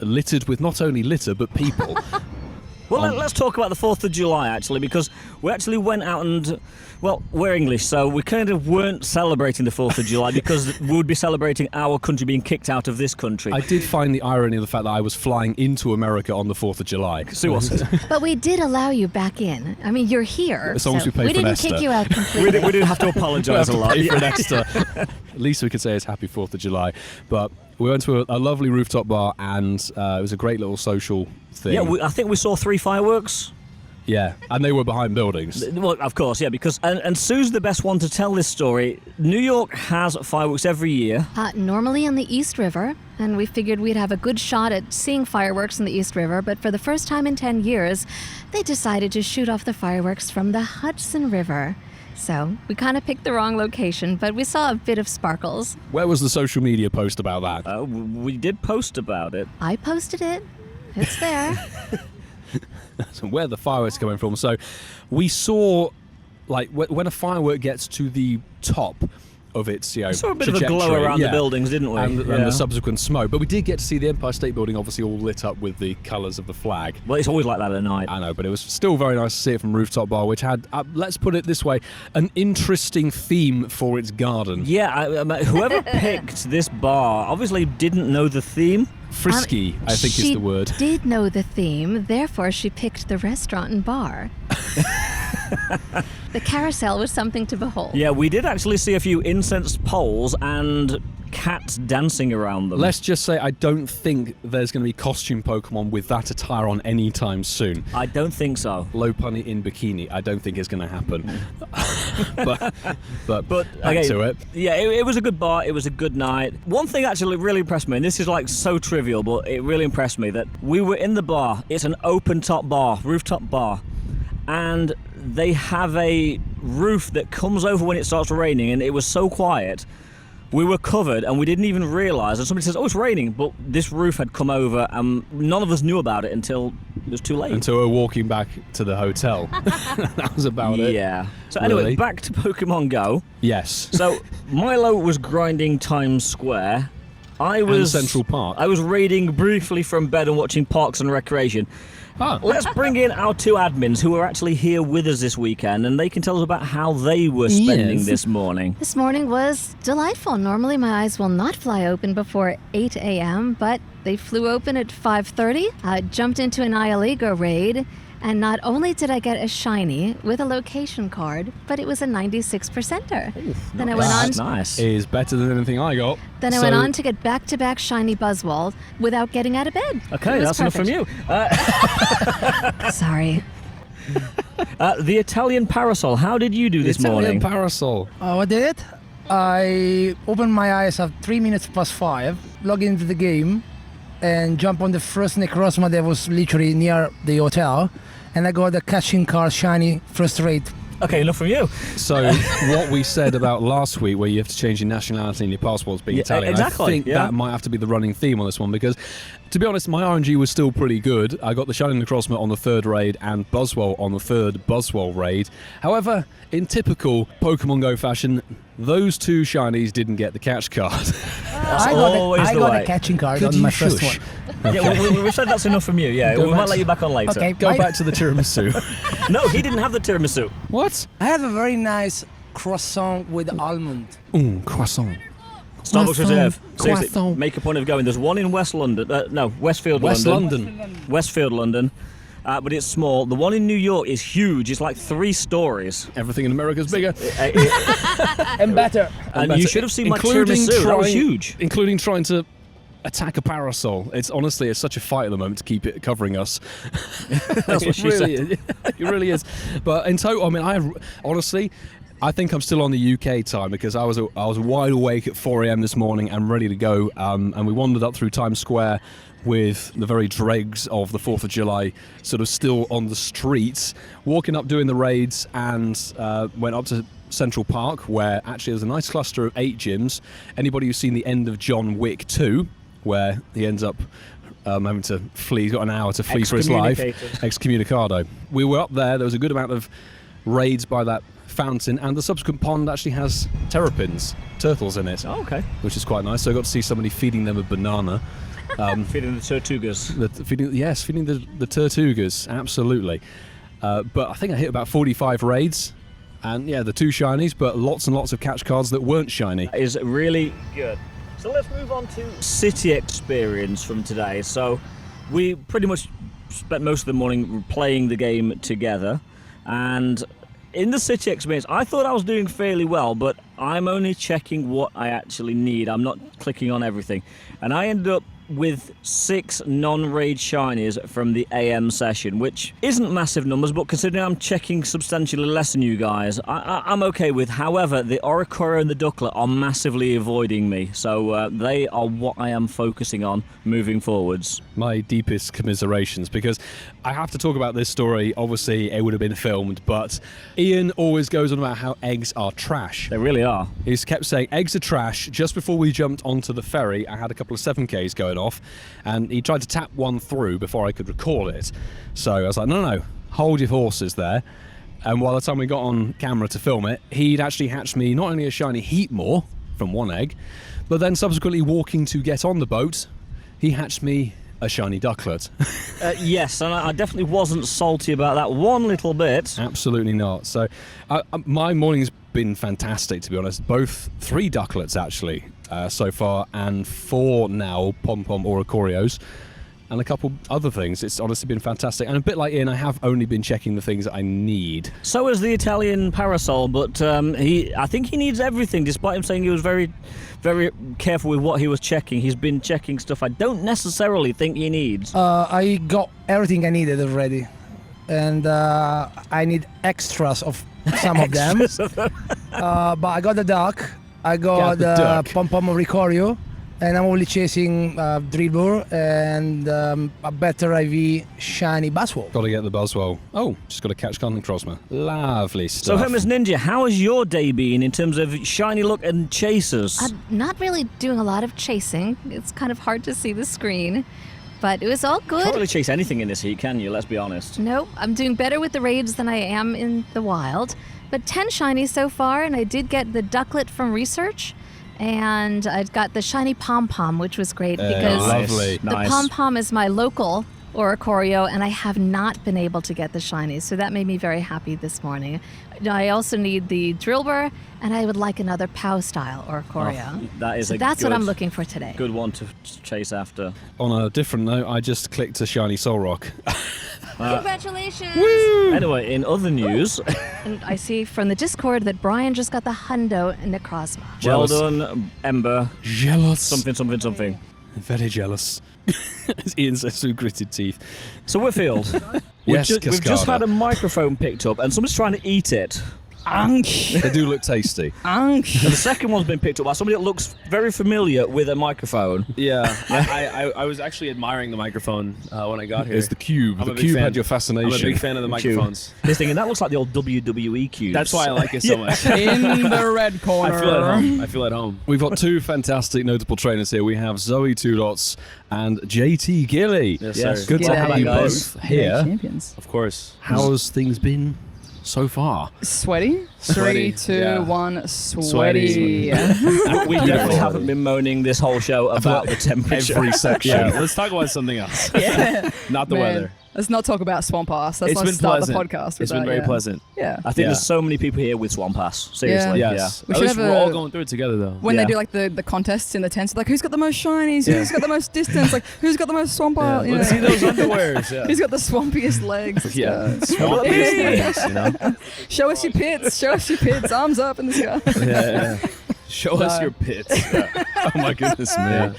littered with not only litter, but people. Well, let's talk about the 4th of July, actually, because we actually went out and, well, we're English, so we kind of weren't celebrating the 4th of July because we would be celebrating our country being kicked out of this country. I did find the irony of the fact that I was flying into America on the 4th of July. So was it? But we did allow you back in. I mean, you're here. As long as we paid we for didn't Nesta. kick you out completely. we didn't have to apologise a lot. Pay for Nesta. At least we could say it's happy 4th of July. But we went to a lovely rooftop bar, and it was a great little social thing. Yeah, I think we saw 3 fireworks. Yeah, and they were behind buildings. Well, of course, yeah, because... And Sue's the best one to tell this story. New York has fireworks every year. Normally on the East River, and we figured we'd have a good shot at seeing fireworks in the East River, but for the first time in 10 years, they decided to shoot off the fireworks from the Hudson River. So we kind of picked the wrong location, but we saw a bit of sparkles. Where was the social media post about that? We did post about it. I posted it. It's there. So where the fireworks coming from? So we saw, like, when a firework gets to the top of its, we saw a bit of a glow around the buildings, didn't we? And the subsequent smoke. But we did get to see the Empire State Building obviously all lit up with the colours of the flag. Well, it's always like that at night. I know, but it was still very nice to see it from Rooftop Bar, which had, let's put it this way, an interesting theme for its garden. Yeah, whoever picked this bar obviously didn't know the theme. Frisky, I think is the word. She did know the theme, therefore she picked the restaurant and bar. The carousel was something to behold. Yeah, we did actually see a few incensed poles and cats dancing around them. Let's just say I don't think there's going to be costume Pokemon with that attire on any time soon. I don't think so. Lopunny in bikini, I don't think it's going to happen. but back okay, to it. Yeah, it was a good bar, it was a good night. One thing actually really impressed me, and this is like so trivial, but it really impressed me, that we were in the bar. It's an open top bar, rooftop bar, and they have a roof that comes over when it starts raining, and it was so quiet. We were covered and we didn't even realise, and somebody says, oh, it's raining, but this roof had come over and none of us knew about it until it was too late. Until we were walking back to the hotel. That was about it. Yeah. So anyway, Really? back to Pokemon Go. Yes. So Milo was grinding Times Square. I was Central Park. I was raiding briefly from bed and watching Parks and Recreation. Let's bring in our 2 admins who are actually here with us this weekend, and they can tell us about how they were spending this morning. This morning was delightful. Normally my eyes will not fly open before 8 a.m., but they flew open at 5:30. I jumped into an Ialigo raid, and not only did I get a shiny with a location card, but it was a 96%er. Then I went on. Nice. Is better than anything I got. Then I went on to get back-to-back shiny Buzzwalls without getting out of bed. Okay, that's enough from you. Sorry. The Italian Parasol, how did you do this morning? Italian Parasol. I did. I opened my eyes at 3 minutes past 5, log into the game, and jump on the first Necrozma that was literally near the hotel, and I got the catching card shiny first rate. Okay, enough from you. So what we said about last week, where you have to change your nationality and your passports being Italian, exactly, I think that might have to be the running theme on this one, because to be honest, my RNG was still pretty good. I got the Shiny Necrozma on the 3rd raid and Buzzwole on the 3rd Buzzwole raid. However, in typical Pokemon Go fashion, those 2 shinies didn't get the catch card. I got a catching card on my first one. Yeah, we said that's enough from you. Yeah, we might let you back on later. Okay, Go back to the tiramisu. No, he didn't have the tiramisu. What? I have a very nice croissant with almond. Croissant. Starbucks Reserve. Seriously, Croissant. make a point of going. There's one in West London. Westfield West London. London. Westfield London. But it's small. The one in New York is huge. It's like 3 stories. Everything in America is bigger. And better. And you should have seen my tiramisu. That was huge. Including trying to attack a parasol. It's such a fight at the moment to keep it covering us. That's what she said. It really is. But in total, I mean, I think I'm still on the UK time because I was wide awake at 4 a.m. this morning and ready to go. And we wandered up through Times Square with the very dregs of the 4th of July sort of still on the streets, walking up doing the raids, and went up to Central Park, where actually there's a nice cluster of 8 gyms. Anybody who's seen the end of John Wick 2, where he ends up having to flee, he's got an hour to flee for his life. Excommunicado. We were up there was a good amount of raids by that fountain, and the subsequent pond actually has terrapins, turtles in it. Oh, okay. Which is quite nice. So I got to see somebody feeding them a banana. Feeding the tortugas. Feeding the tortugas, absolutely. But I think I hit about 45 raids, and the 2 shinies, but lots and lots of catch cards that weren't shiny. That is really good. So let's move on to city experience from today. So we pretty much spent most of the morning playing the game together, and in the city experience, I thought I was doing fairly well, but I'm only checking what I actually need. I'm not clicking on everything. And I ended up with 6 non-raid shinies from the AM session, which isn't massive numbers, but considering I'm checking substantially less than you guys, I'm okay with. However, the Oricorio and the Ducklet are massively avoiding me, so they are what I am focusing on moving forwards. My deepest commiserations, because I have to talk about this story. Obviously, it would have been filmed, but Ian always goes on about how eggs are trash. They really are. He's kept saying eggs are trash. Just before we jumped onto the ferry, I had a couple of 7Ks going off, and he tried to tap one through before I could record it. So I was like, no, hold your horses there. And by the time we got on camera to film it, he'd actually hatched me not only a shiny Heatmore from 1 egg, but then subsequently walking to get on the boat, he hatched me a shiny Ducklet. Yes, and I definitely wasn't salty about that one little bit. Absolutely not. So my morning's been fantastic, to be honest. Both 3 Ducklets, actually, so far, and 4 now Pom-Pom Oricorios, and a couple other things. It's honestly been fantastic. And a bit like Ian, I have only been checking the things that I need. So is the Italian Parasol, but I think he needs everything, despite him saying he was very, very careful with what he was checking. He's been checking stuff I don't necessarily think he needs. I got everything I needed already, and I need extras of some of them. But I got the duck, I got the Pom-Pom Oricorio, and I'm only chasing Drillbur and a better IV shiny Buzzwole. Got to get the Buzzwole. Oh, just got to catch Content Crosmer. Lovely stuff. So, Hermes Ninja, how has your day been in terms of shiny look and chasers? I'm not really doing a lot of chasing. It's kind of hard to see the screen, but it was all good. Can't really chase anything in this heat, can you? Let's be honest. Nope, I'm doing better with the raids than I am in the wild. But 10 shinies so far, and I did get the Ducklet from research. And I got the shiny Pom-Pom, which was great because the Pom-Pom is my local Oricorio, and I have not been able to get the shinies, so that made me very happy this morning. I also need the Drillbur, and I would like another POW-style Oricorio. That's what I'm looking for today. Good one to chase after. On a different note, I just clicked a shiny Solrock. Congratulations! Woo! Anyway, in other news... And I see from the Discord that Brian just got the Hundo Necrozma. Well done, Ember. Jealous. Something. Very jealous. As Ian says through gritted teeth. So Whitfield, we've just had a microphone picked up and someone's trying to eat it. They do look tasty. And the second one's been picked up by somebody that looks very familiar with a microphone. Yeah, I was actually admiring the microphone when I got here. It's the cube. The cube had your fascination. I'm a big fan of the microphones. This thing, and that looks like the old WWE cubes. That's why I like it so much. In the red corner. I feel at home. We've got 2 fantastic notable trainers here. We have Zoe Two Dots and JT Gily. Yes. Good to have you both here. Champions. Of course. How's things been so far? Sweaty. 3, 2, 1. Sweaty. We definitely haven't been moaning this whole show about the temperature. Every section. Yeah, let's talk about something else. Not the weather. Let's not talk about Swamp Ass. Let's It's not been start pleasant. the podcast with It's been that, very pleasant. Yeah. I think there's so many people here with Swamp Ass. Seriously. Yes. We At should least have we're a- all going through it together, though. When they do like the contests in the tents, like who's got the most shinies? Who's got the most distance? Like who's got the most swamp ass? Let's see those underwears. Yeah. Who's got the swampiest legs? Let's go. Swampiest legs, you know? Show us your pits. Show us your pits. Arms up in the sky. Yeah. Show us your pits. Oh my goodness me.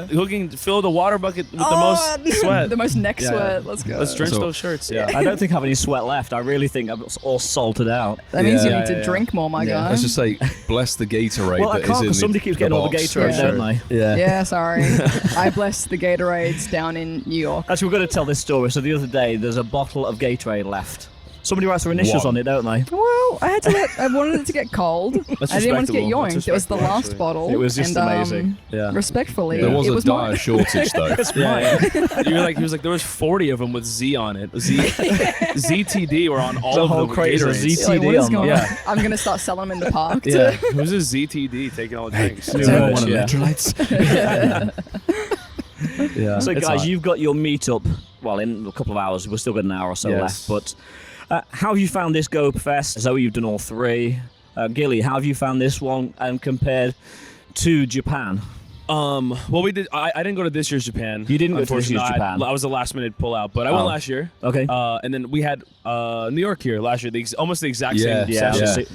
Who can fill the water bucket with the most sweat? The most neck sweat. Let's go. Let's drench those shirts. Yeah. I don't think I have any sweat left. I really think I'm all salted out. That means you need to drink more, my guy. Let's just say, bless the Gatorade. Well, I that can't is in because somebody keeps getting all the Gatorade, don't they? Yeah, sorry. I bless the Gatorades down in New York. Actually, we're going to tell this story. So the other day, there's a bottle of Gatorade left. Somebody writes their initials on it, don't they? Well, I wanted it to get cold. I didn't want it to get yoinked. It was the last bottle. It was just amazing. Respectfully, there was it a was dire shortage though. He was like, there was 40 of them with Z on it. ZTD were on all the of whole them. Crazy Gatorades. Like, what is ZTD going on. on? I'm gonna start selling them in the park. Yeah, who's a ZTD taking all the drinks? Anyone want electrolytes? So, it's guys, hot. you've got your meetup. Well, in a couple of hours, we've still got an hour or so left. But how have you found this GOFest? Zoe, you've done all three. Gily, how have you found this one and compared to Japan? Well, we did. I didn't go to this year's Japan. You didn't go to this year's Unfortunately, Japan. I was a last minute pullout, but I went last year. Okay. And then we had New York here last year. Almost the exact same Yeah. session.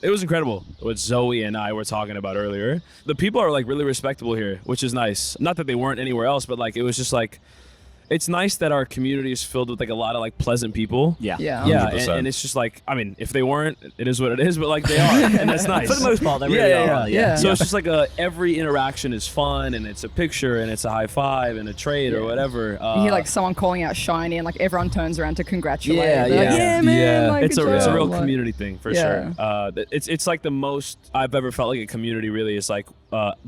It was incredible. What Zoe and I were talking about earlier. The people are like really respectable here, which is nice. Not that they weren't anywhere else, but like it was just like. It's nice that our community is filled with like a lot of like pleasant people. Yeah. Yeah. And it's just like, I mean, if they weren't, it is what it is, but like they are, and that's nice. For the most part, they really are. Yeah. So it's just like every interaction is fun, and it's a picture, and it's a high five, and a trade or whatever. You hear like someone calling out shiny, and like everyone turns around to congratulate. Yeah, They're like, yeah. yeah, man. Yeah. Like, It's good a job." real Like, community thing for sure. It's like the most I've ever felt like a community really is like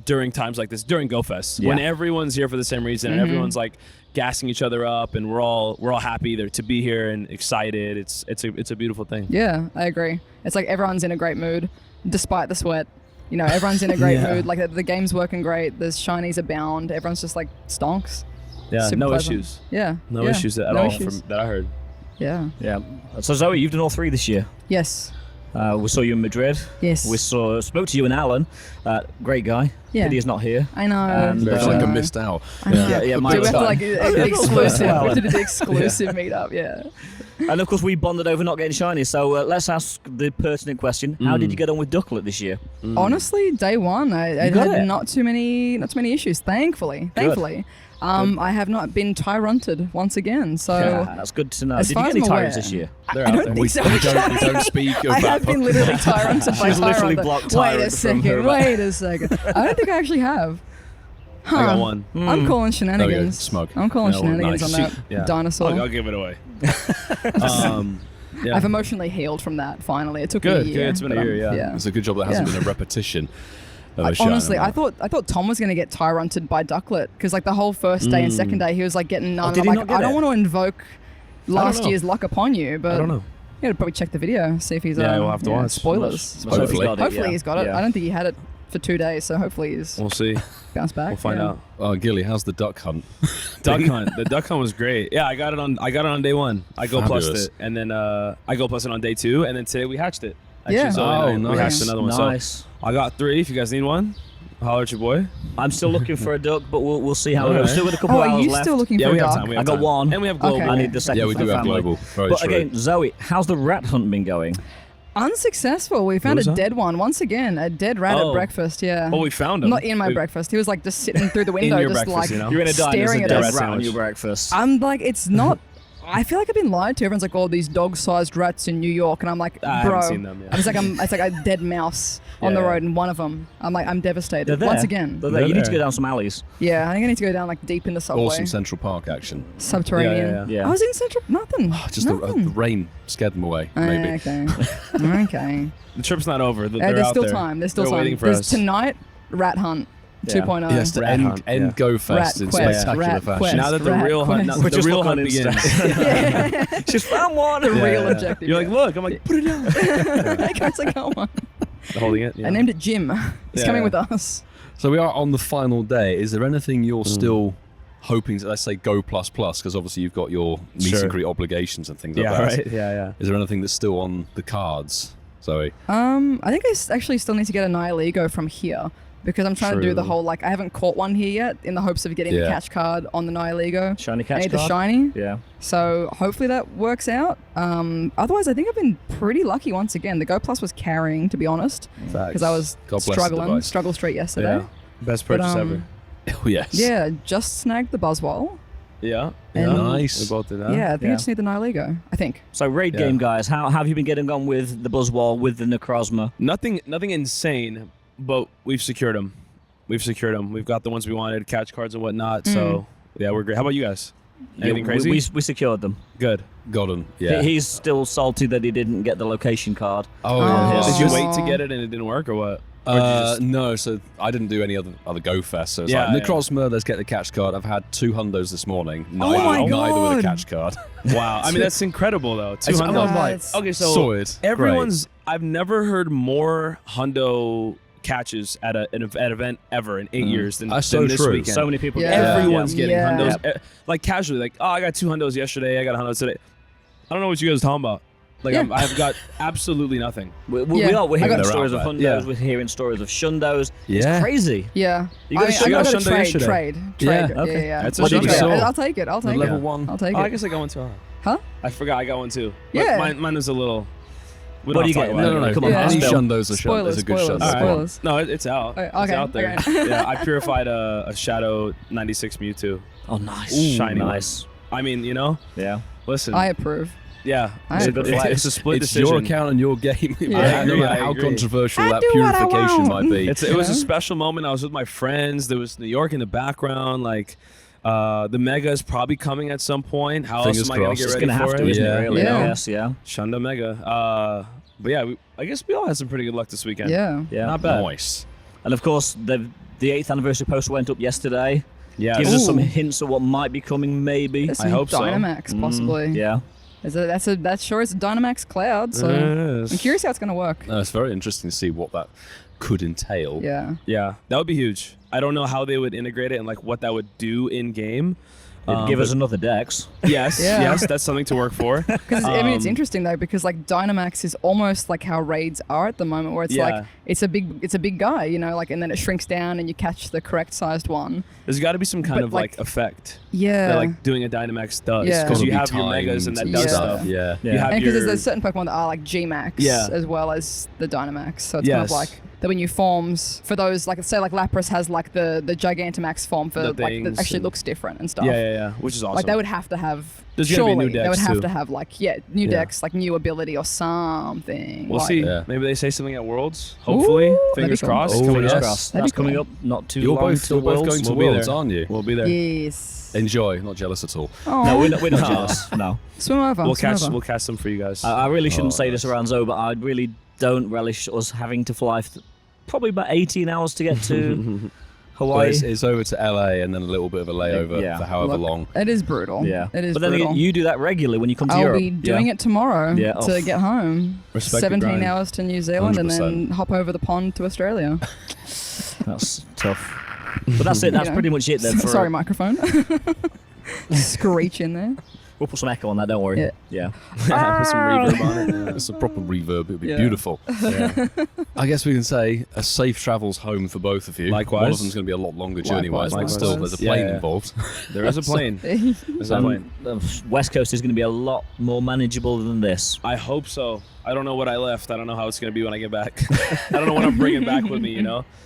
during times like this, during GOFest, when everyone's here for the same reason, and everyone's like gassing each other up, and we're all happy there to be here and excited. It's a beautiful thing. Yeah, I agree. It's like everyone's in a great mood, despite the sweat. You know, everyone's in a great mood. Like the game's working great. There's shinies abound. Everyone's just like stonks. Yeah, Super no pleasant. issues. Yeah. No yeah. issues at No all issues. from that I heard. Yeah. Yeah. So, Zoe, you've done all three this year. Yes. We saw you in Madrid. Yes. We spoke to you and Alan. Great guy. Yeah. Pity he's not here. I know. And, It's like a missed out. I know. Yeah, Do we have to like exclusive? Well, We did an exclusive meetup. Yeah. And of course, we bonded over not getting shiny. So let's ask the pertinent question: how did you get on with Ducklet this year? Honestly, day one, I got had it. not too many issues. Thankfully. I have not been tyrunted once again. So That's good to know. as Did you far get as any I'm tyrants aware- this year? They're I out don't there. think so. We don't speak of I that. have been literally tyrunted by She's literally Tyrant. blocked Wait Tyrant a from second. her- Wait a second. I don't think I actually have. Huh. I got one. I'm calling shenanigans. Smug. I'm calling No, shenanigans nice. on that Yeah. dinosaur. I'll give it away. Yeah. I've emotionally healed from that. Finally, it took me a Good, year. good. It's been a but, year, yeah. It's a good job that hasn't Yeah. been a repetition. Of a Honestly, shine. I thought Tom was gonna get tyrunted by Ducklet because like the whole first day and second day he was like getting none. did I'm he like, not get I don't it? want to invoke last know. year's luck upon you, but I don't know. Yeah, I'd probably check the video, see if he's Yeah, we'll have to watch. spoilers. Let's hope he's got it, Hopefully yeah. he's got it. Yeah. I don't think he had it for 2 days, so hopefully he's We'll see. bounced back. We'll find yeah. out. Oh, Gilly, how's the duck hunt? Duck hunt. The duck hunt was great. Yeah, I got it on day one. I go plus Fabulous. it, and then I go plus it on day two, and then today we hatched it. Yeah. Zoe Oh, and I, we nice. hatched another one. Nice. So I got 3. If you guys need one, holler at your boy. I'm still looking for a duck, but we'll see how it Alright. goes. Still with a couple Oh, of are hours you left. still looking Yeah, for we a have dog? time. We I have got time. one. And we have global. Okay. I need the second. Yeah, we for do the have family. global. Very But true. again, Zoe, how's the rat hunt been going? Unsuccessful. We found was a that? dead one once again. A dead rat at Oh. breakfast. Yeah. Oh, we found him. Not in my breakfast. He was like just sitting through the window, your just breakfast, like you know? You're in a diner, there's staring a at dead us. rat on sandwich. your breakfast. I'm like, it's not. I feel like I've been lied to. Everyone's like, "Oh, these dog-sized rats in New York," and I'm like, I "Bro," haven't seen them yet. it's like a dead mouse on the Yeah. road, and one of them. I'm like, I'm devastated. They're there. Once again. They're there. You need to there. go down some alleys. Yeah, I think I need to go down like deep in the subway. Awesome Central Park action. Subterranean. Yeah. I was in Central. Nothing. Just the Nothing. rain scared them away, maybe. Okay. Okay. The trip's not over. They're There's out still there. time. There's still They're time. waiting for There's us. tonight. Rat hunt. Yeah. 2.0. Yes, to Rat end hunt, yeah. GOFest Rat in quest, spectacular rat fashion. quest. Now that the Rat real hunt, quest. the Just real look on hunt begins. Yeah. She's found one. The real Yeah. objective. You're like, look. I'm like, put it down. That guy's like, oh my. Holding it. Yeah. I named it Jim. He's Yeah. coming with us. So we are on the final day. Is there anything you're still hoping to, let's say, go plus plus? Because obviously you've got your meet Sure. and greet obligations and things like Yeah. that. Right. Yeah. Is there anything that's still on the cards, Zoe? I think I actually still need to get a Nihilego from here. because I'm trying to do the whole I haven't caught one here yet in the hopes of getting the catch card on the Nihilego. Shiny I catch need card. the shiny. Yeah. So hopefully that works out. Otherwise, I think I've been pretty lucky once again. The Go Plus was carrying, to be honest, because I was struggle street yesterday. Yeah. Best purchase ever. Oh yes. Yeah, just snagged the Buzzwole. Yeah. And nice. We both did that. Yeah, I think I just need the Nihilego. I think. So raid game guys, how have you been getting on with the Buzzwole, with the Necrozma? Nothing insane, but we've secured them. We've got the ones we wanted, catch cards and whatnot. So yeah, we're great. How about you guys? Anything crazy? We secured them. Good. Got them. Yeah. He's still salty that he didn't get the location card. Did you wait to get it and it didn't work, or what? No, so I didn't do any other GoFest. So it's Necrozma, let's get the catch card. I've had 2 hundos this morning. Neither with a catch card. Wow. I mean, that's incredible, though. 2 hundos. Okay, so sorted. Everyone's. I've never heard more hundo catches at an event ever in 8 years than this weekend. So many people. Everyone's getting hundos. Like casually, like, oh, I got 2 hundos yesterday. I got a hundo today. I don't know what you guys are talking about. Like I've got absolutely nothing. We're hearing stories of hundos. We're hearing stories of shundos. It's crazy. Yeah. You got a shundo yesterday. Trade. Okay. Yeah. That's I'll take it. Level 1. I'll take it. I guess I got one too. Huh? I forgot I got one too. Yeah. Mine was a little. What do you get? No. Come on. Any shundos is a good shundo. Spoilers. No, it's out. Okay. It's out there. Yeah, I purified a Shadow 96 Mewtwo. Oh, nice. Shiny. Nice. I mean, Yeah. Listen. I approve. Yeah, it's a good flex. It's a split it's decision. your account and your game. Yeah, no matter how controversial that purification might be. It was a special moment. I was with my friends. There was New York in the background. Like, the Mega is probably coming at some point. How else am I going to get ready for it? Really, yes, yeah. Shunda Mega. But yeah, I guess we all had some pretty good luck this weekend. Yeah. Not bad. Nice. And of course, the 8th anniversary poster went up yesterday. Yeah. Gives us some hints of what might be coming, maybe. I hope so. Dynamax, possibly. Yeah. That's sure it's a Dynamax cloud, so I'm curious how it's going to work. No, it's very interesting to see what that could entail. Yeah. Yeah, that would be huge. I don't know how they would integrate it and like what that would do in game. It'd give us another Dex. Yes, yes, that's something to work for. Because I mean, it's interesting though, because like Dynamax is almost like how raids are at the moment, where it's like it's a big guy, and then it shrinks down and you catch the correct sized one. There's got to be some kind of like effect. Yeah. That like doing a Dynamax does. Yeah. Because you have your Megas and that does stuff. Yeah. And because there's certain Pokemon that are like G-Max as well as the Dynamax. So it's kind of like the new forms for those, like say like Lapras has like the Gigantamax form for like that actually looks different and stuff. Yeah. Which is awesome. Like they would have to have There's gonna be new decks they would have too. to have like new decks, like new ability or something. We'll like, see. Maybe they say something at Worlds. Hopefully. Ooh, Fingers that'd be cool. crossed. Coming up. That's coming up not too You're long both till Worlds. going to We'll be Worlds, there. aren't you? We'll be there. Yes. Enjoy. Not jealous at all. No, we're not jealous. No. Swim over. We'll swim catch over. we'll catch them for you guys. I really shouldn't say this around Zoe, but I really don't relish us having to fly probably about 18 hours to get to Hawaii. Well, it's over to LA and then a little bit of a layover for however long. It is brutal. Yeah. It is but then brutal. you do that regularly when you come to I'll Europe. be doing it tomorrow to get home. Respect 17 hours to New Zealand and then 100%. hop over the pond to Australia. That's tough. But that's it. That's pretty much it then. Sorry, microphone. Screech in there. We'll put some echo on that, don't worry. Yeah. Put some reverb on it. It's a proper reverb. It'd be beautiful. Yeah. I guess we can say a safe travels home for both of you. Likewise. One of them's going to be a lot longer journey-wise, but still, there's a plane involved. There is a plane. There's a plane. The West Coast is going to be a lot more manageable than this. I hope so. I don't know what I left. I don't know how it's going to be when I get back. I don't know what I'm bringing back with me,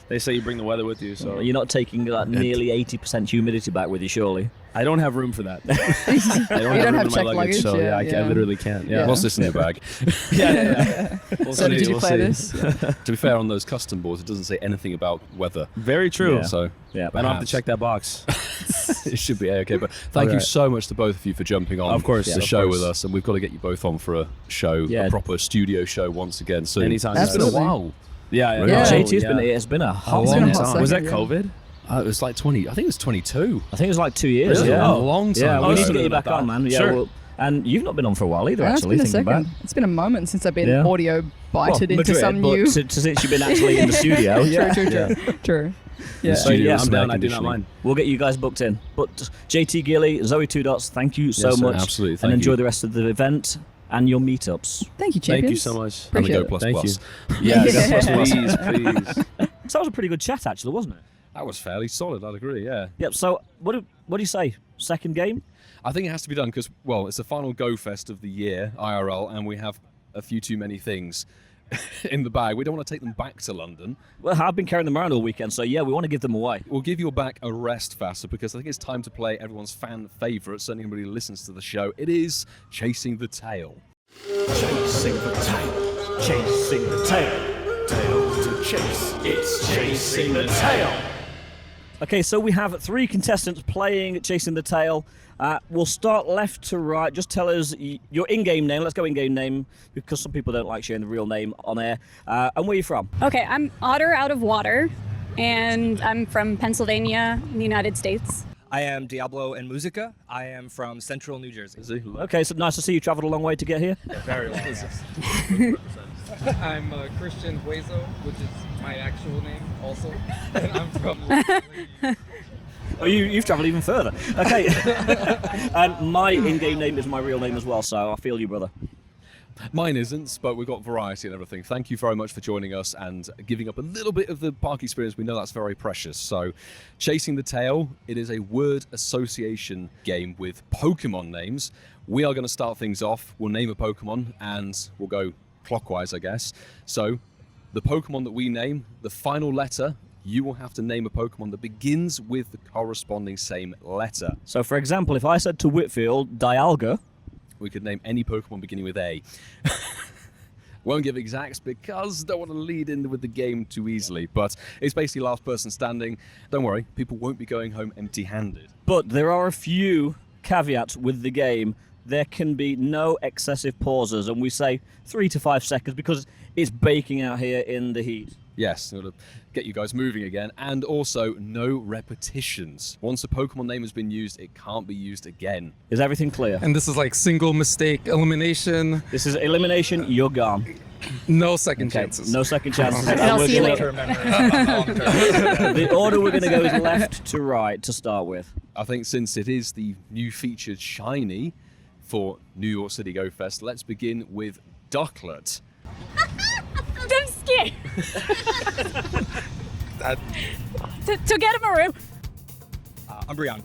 They say you bring the weather with you, so... You're not taking that nearly 80% humidity back with you, surely? I don't have room for that. I You don't have room in my checked luggage, so yeah, I literally can't. Yeah. What's this in your bag? Yeah. We'll So did you we'll play see. this? To be fair, on those custom boards, it doesn't say anything about weather. Very true. Yeah. So yeah, I don't have to check that box. it should be okay. But thank you so much to both of you for jumping on Of course. the show with us, and we've got to get you both on for a show, a proper studio show once again soon. Anytime. It's been a Absolutely. while. Yeah. JT, it's been a hot been a long hot time. Was that second, COVID? It was like 20. I think it was 22. I think it was like 2 years. Really? Yeah, A long time Yeah, we need to ago. get you back on, man. Yeah, Sure. and you've not been on for a while either, Yeah, actually. it's been a Thinking second. back. It's been a moment since I've been Yeah. audio bited into Madrid, some but new... since you've been actually in the studio. True. The Yeah. studio I'm with down. air I do not conditioning. mind. We'll get you guys booked in. But JT Gily, Zoe Two Dots, thank you so Yes, sir, much. absolutely, And thank enjoy you. the rest of the event and your meetups. Thank you, Thank champions. you so much. And the Appreciate Go it. Plus Thank Plus. you. Yeah. Please. So that was a pretty good chat, actually, wasn't it? That was fairly solid, I'd agree, yeah. Yep, so what do you say? Second game? I think it has to be done because, well, it's the final GOFest of the year, IRL, and we have a few too many things in the bag. We don't want to take them back to London. Well, I've been carrying them around all weekend, so yeah, we want to give them away. We'll give your back a rest faster because I think it's time to play everyone's fan favourite, certainly anybody who listens to the show. It is Chasing the Tail. Chasing the tail, chasing the tail, tail to chase, it's chasing the tail. Okay, so we have 3 contestants playing Chasing the Tail. We'll start left to right. Just tell us your in-game name. Let's go in-game name because some people don't like sharing the real name on air. And where are you from? Okay, I'm Otter out of water, and I'm from Pennsylvania in the United States. I am Diablo and Musica. I am from Central New Jersey. Okay, so nice to see you traveled a long way to get here. Yeah, very long. I'm Christian Hueso, which is my actual name also. And I'm from... Oh, you've travelled even further. Okay. And my in-game name is my real name as well, so I feel you, brother. Mine isn't, but we've got variety and everything. Thank you very much for joining us and giving up a little bit of the park experience. We know that's very precious. So, Chasing the Tail, it is a word association game with Pokemon names. We are going to start things off. We'll name a Pokemon and we'll go clockwise, I guess. So, the Pokemon that we name, the final letter, you will have to name a Pokemon that begins with the corresponding same letter. So, for example, if I said to Whitfield, Dialga, we could name any Pokemon beginning with A. Won't give exacts because don't want to lead in with the game too easily, but it's basically last person standing. Don't worry, people won't be going home empty-handed. But there are a few caveats with the game. There can be no excessive pauses, and we say 3 to 5 seconds because it's baking out here in the heat. Yes, in order to get you guys moving again, and also no repetitions. Once a Pokemon name has been used, it can't be used again. Is everything clear? And this is like single mistake elimination. This is elimination, you're gone. No second chances. No second chances. I'll see you later. The order we're going to go is left to right to start with. I think since it is the new featured shiny for New York City GOFest, let's begin with Ducklet. I'm scared. To get a maroon. Umbreon.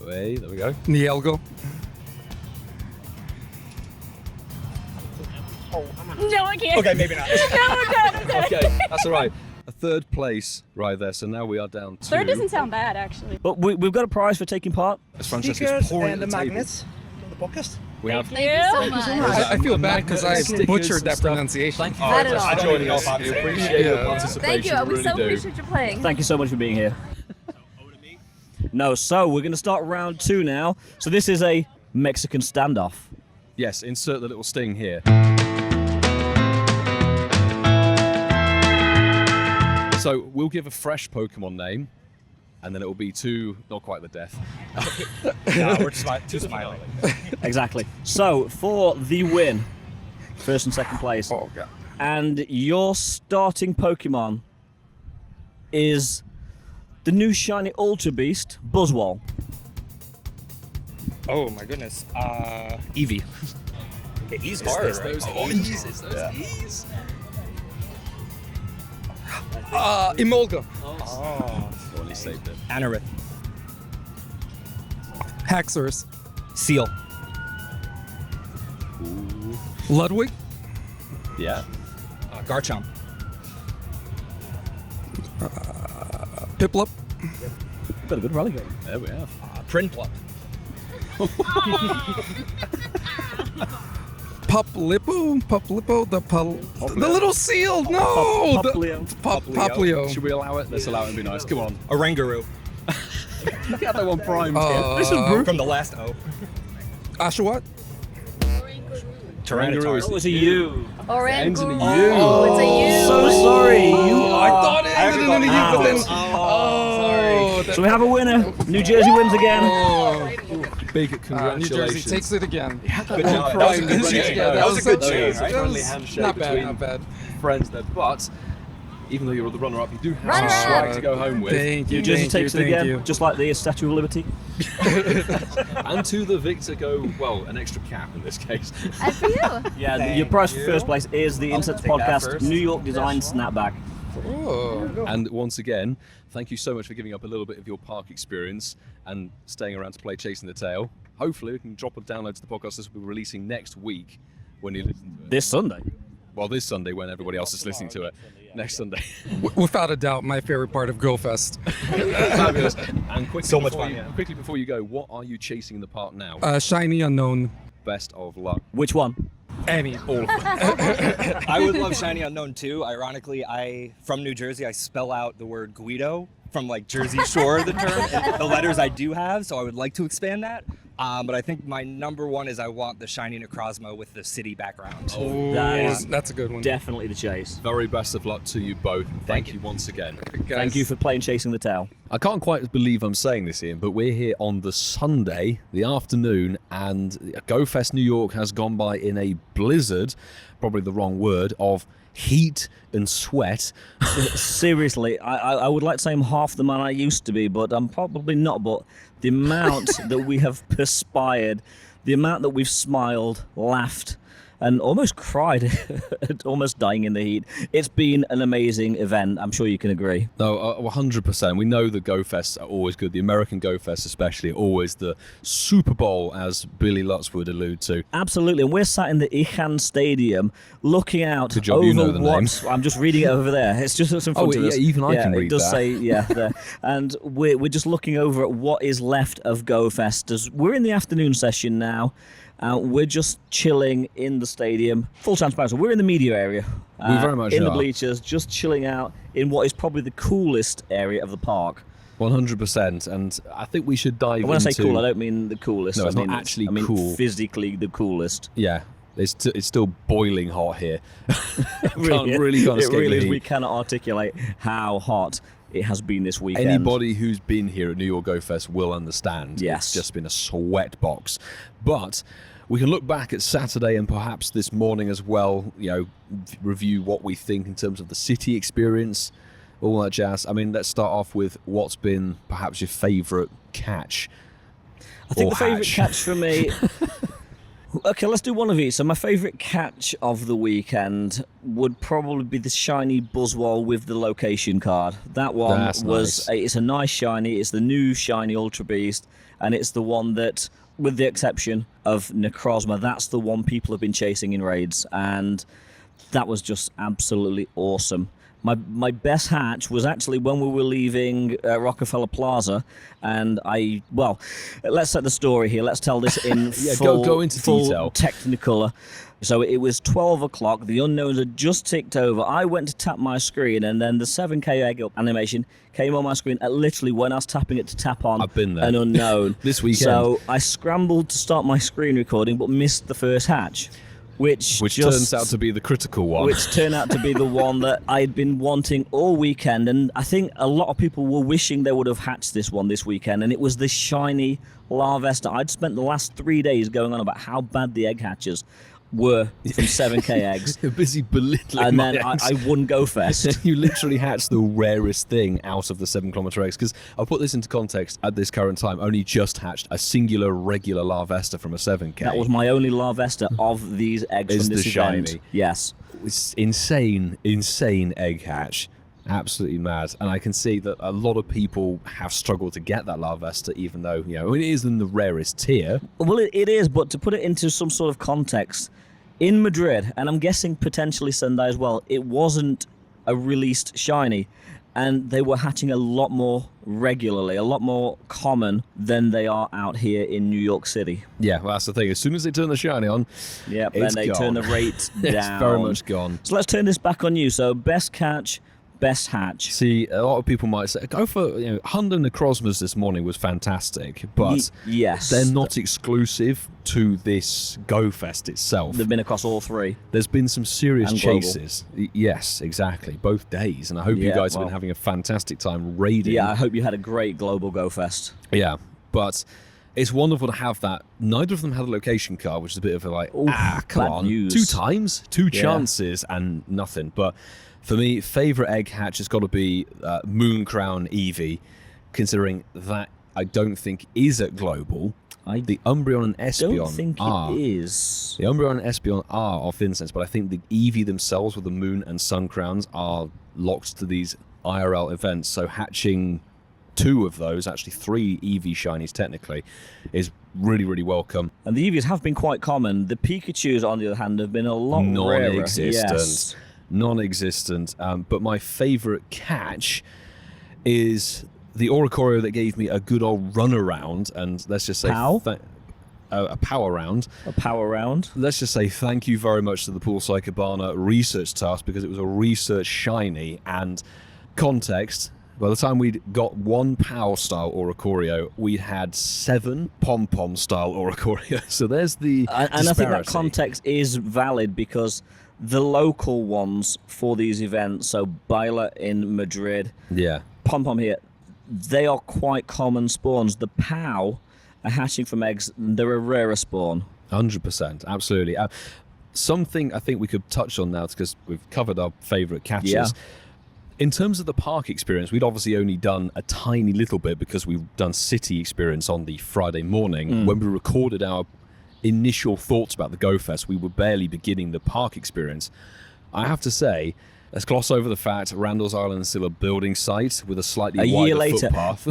Wait, there we go. Nielgo. No, I can't. Okay, maybe not. No, I'm dead. Okay, that's all right. A third place right there, so now we are down to... Third doesn't sound bad, actually. But we've got a prize for taking part. As Francesca's pouring and at the table. magnets from the podcast. We have... Thank you so much. I feel bad because I butchered that pronunciation. Thank you Not very at much all. for joining us. We appreciate your participation. Thank you. We really so do. appreciate you playing. Thank you so much for being here. No, so we're going to start round 2 now. So this is a Mexican standoff. Yes, insert the little sting here. So we'll give a fresh Pokemon name, and then it will be not quite the death. No, we're too smiling. Exactly. So for the win, first and second place, and your starting Pokemon is the new shiny Ultra Beast, Buzzwole. Oh my goodness. Eevee. Okay, E's It's hard, those right? E's, it's those E's. Emolga. Oh, only saved it. Anorith. Haxorus. Seal. Ooh. Ludwig. Yeah. Garchomp. Piplup. Got a good rally game. There we have. Prinplup. Puplipo, the little seal. No, Poplio. Should we allow it? Let's allow it and be nice. Come on. Oranguru. Get that one primed. This is Brute. From the last O. Oshawott. Tyranitar. It was a U. Ends in a U. Oh, it's a U. So sorry. I thought it ended in a U, but then. So we have a winner. New Jersey wins again. Big New congratulations. Jersey takes it again. Good job. That was a good change. That was a good change. Friendly handshake Not bad, between not bad. friends there. But even though you're the runner-up, you do have Runner-up. some swag to go home with. Thank you. New Jersey takes it again, you. just like the Statue of Liberty. And to the victor go, well, an extra cap in this case. And for you. Yeah, your prize for first place is the Incensed take that Podcast first. New York Design Snapback. And once again, thank you so much for giving up a little bit of your park experience and staying around to play Chasing the Tail. Hopefully we can drop a download to the podcast. This will be releasing next week when you listen to it. This Sunday? Well, this Sunday when everybody else is listening to it. Next Sunday. Without a doubt, my favorite part of GOFest. Fabulous. And quickly, So much fun. Quickly before you go, what are you chasing in the park now? Shiny Unknown. Best of luck. Which one? Any. All of them. I would love Shiny Unknown too. Ironically, from New Jersey, I spell out the word Guido from like Jersey Shore, the term, and the letters I do have, so I would like to expand that. But I think my number one is I want the Shiny Necrozma with the city background. That's a good one. Definitely the chase. Very best of luck to you both. Thank you once again. Thank you for playing Chasing the Tail. I can't quite believe I'm saying this, Ian, but we're here on the Sunday, the afternoon, and GOFest New York has gone by in a blizzard, probably the wrong word, of heat and sweat. Seriously, I would like to say I'm half the man I used to be, but I'm probably not. But the amount that we have perspired, the amount that we've smiled, laughed, and almost cried, almost dying in the heat. It's been an amazing event. I'm sure you can agree. No, 100%. We know the GOFests are always good. The American GOFests especially are always the Super Bowl, as Billy Lutz would allude to. Absolutely. And we're sat in the Ihan Stadium looking out Good job, over you know the what... name. I'm just reading it over there. It's just in front of us. Even I can read it does that. say, there. And we're just looking over at what is left of GOFest. We're in the afternoon session now. We're just chilling in the stadium. Full transparency, we're in the media area. We very much in are. the bleachers, just chilling out in what is probably the coolest area of the park. 100%, and I think we should dive into... When I say cool, I don't mean the coolest. No, it's I mean, not actually I mean cool. physically the coolest. Yeah, it's still boiling hot here. It really is. We cannot articulate how hot it has been this weekend. Anybody who's been here at New York GOFest will understand. Yes. It's just been a sweat box. But we can look back at Saturday and perhaps this morning as well, review what we think in terms of the city experience, all that jazz. I mean, let's start off with what's been perhaps your favourite catch. I think the favourite catch for me... Okay, let's do one of each. So my favourite catch of the weekend would probably be the shiny Buzzwole with the location card. That one nice. It's a nice shiny. It's the new shiny Ultra Beast, and it's the one that, with the exception of Necrozma, that's the one people have been chasing in raids, and that was just absolutely awesome. My best hatch was actually when we were leaving Rockefeller Plaza, and let's set the story here. Let's tell this in go into detail. Technicolor. So it was 12 o'clock. The unknowns had just ticked over. I went to tap my screen, and then the 7K egg animation came on my screen at literally when I was tapping it to tap on I've been there. an unknown. This weekend. So I scrambled to start my screen recording, but missed the first hatch. Which turns out to be the critical one. Which turned out to be the one that I'd been wanting all weekend. And I think a lot of people were wishing they would have hatched this one this weekend. And it was this shiny Larvesta. I'd spent the last 3 days going on about how bad the egg hatches were from 7K eggs. You're busy belittling and my then eggs. I won GOFest. You literally hatched the rarest thing out of the 7km eggs, because I'll put this into context. At this current time, only just hatched a singular regular Larvesta from a 7K. That was my only Larvesta of these eggs Is from this the event. shiny. Yes. It's insane egg hatch. Absolutely mad. And I can see that a lot of people have struggled to get that Larvesta, even though, it is in the rarest tier. Well, it is, but to put it into some sort of context, in Madrid, and I'm guessing potentially Sendai as well, it wasn't a released shiny, and they were hatching a lot more regularly, a lot more common than they are out here in New York City. Yeah, well, that's the thing. As soon as they turn the shiny on, then they turn the rate down. It's very much gone. So let's turn this back on you. So best catch, best hatch. See, a lot of people might say, go for, Hundo Necrozmas this morning was fantastic, but yes, they're not exclusive to this GOFest itself. They've been across all three. There's been some serious And chases. Yes, exactly. Both days. And I hope you guys have been having a fantastic time raiding. Yeah, I hope you had a great global GOFest. Yeah, but it's wonderful to have that. Neither of them had a location card, which is a bit of a come on. News. 2 times, 2 chances and nothing. But for me, favourite egg hatch has got to be Moon Crown Eevee, considering that I don't think is at global. The Umbreon and Espeon don't think it is. The Umbreon and Espeon are off Incensed, but I think the Eevee themselves with the Moon and Sun Crowns are locked to these IRL events. So hatching 2 of those, actually 3 Eevee shinies technically, is really, really welcome. And the Eevees have been quite common. The Pikachus, on the other hand, have been a lot rarer. Non-existent. Non-existent. But my favourite catch is the Oricorio that gave me a good old run around, and let's just say a power round. A power round. Let's just say thank you very much to the Poolside Cabana research task, because it was a research shiny. And context, by the time we'd got 1 Power style Oricorio, we had 7 Pom-Pom style Oricorio. So there's the and I think that context is valid, because the local ones for these events, so Baila in Madrid, Pom-Pom here, they are quite common spawns. The Pow are hatching from eggs. They're a rarer spawn. 100%, absolutely. Something I think we could touch on now, because we've covered our favourite catches. Yeah. In terms of the park experience, we'd obviously only done a tiny little bit because we've done city experience on the Friday morning. When we recorded our initial thoughts about the GOFest, we were barely beginning the park experience. I have to say, let's gloss over the fact Randalls Island is still a building site with a slightly wider footpath.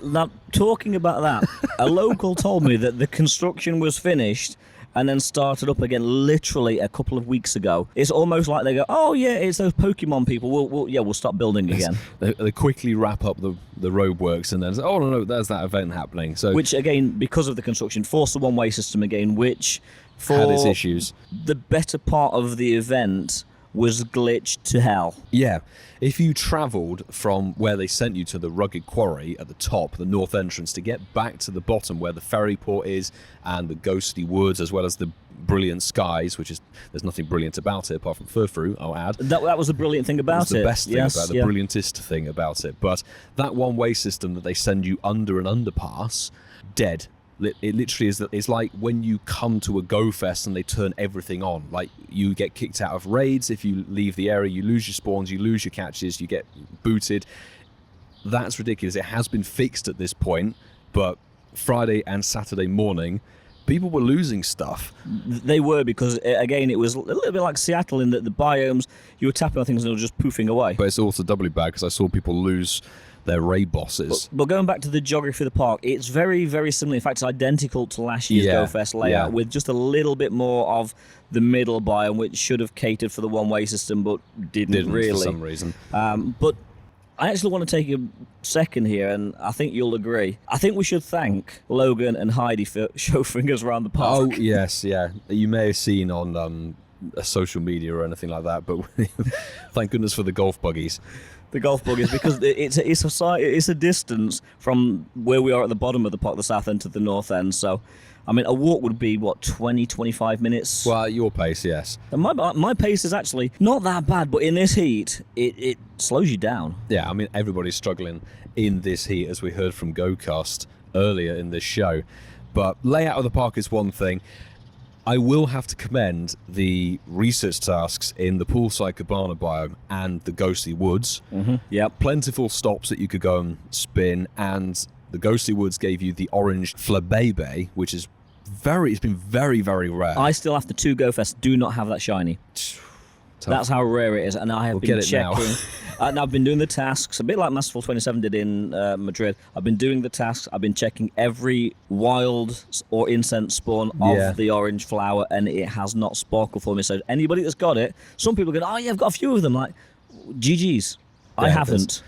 Now, talking about that, a local told me that the construction was finished and then started up again literally a couple of weeks ago. It's almost like they go, oh yeah, it's those Pokemon people, we'll stop building again. They quickly wrap up the roadworks and then say, oh no, there's that event happening. So, which again, because of the construction, forced the one-way system again, which for had its issues. The better part of the event was glitched to hell. Yeah. If you travelled from where they sent you to the rugged quarry at the top, the north entrance, to get back to the bottom where the ferry port is and the ghostly woods, as well as the brilliant skies, which is, there's nothing brilliant about it apart from Furfru, I'll add. That was the brilliant thing about it. The best thing about it, the brilliantest thing about it. But that one-way system that they send you under an underpass, dead. It literally is. It's like when you come to a GOFest and they turn everything on. Like, you get kicked out of raids if you leave the area, you lose your spawns, you lose your catches, you get booted. That's ridiculous. It has been fixed at this point, but Friday and Saturday morning, people were losing stuff. They were, because again, it was a little bit like Seattle in that the biomes, you were tapping on things and they were just poofing away. But it's also doubly bad because I saw people lose their raid bosses. But going back to the geography of the park, it's very, very similar. In fact, it's identical to last year's GoFest layout, with just a little bit more of the middle biome, which should have catered for the one-way system, but didn't really. For some reason. But I actually want to take a second here, and I think you'll agree. I think we should thank Logan and Heidi for chauffeuring us around the park. Oh, yes, yeah. You may have seen on social media or anything like that, but thank goodness for the golf buggies. The golf buggies, because it's a distance from where we are at the bottom of the park, the south end, to the north end. So, I mean, a walk would be, 20-25 minutes? Well, at your pace, yes. And my pace is actually not that bad, but in this heat, it slows you down. Yeah, I mean, everybody's struggling in this heat, as we heard from GOCast earlier in this show. But layout of the park is one thing. I will have to commend the research tasks in the Poolside Cabana biome and the Ghostly Woods. Yep. Plentiful stops that you could go and spin, and the Ghostly Woods gave you the orange Flabebe, which is it's been very, very rare. I still, after 2 GoFests, do not have that shiny. That's how rare it is, and I have been checking. And I've been doing the tasks, a bit like Masterful 27 did in Madrid. I've been doing the tasks. I've been checking every wild or Incensed spawn of the orange flower, and it has not sparkled for me. So anybody that's got it, some people go, oh yeah, I've got a few of them. Like, GG's. I haven't.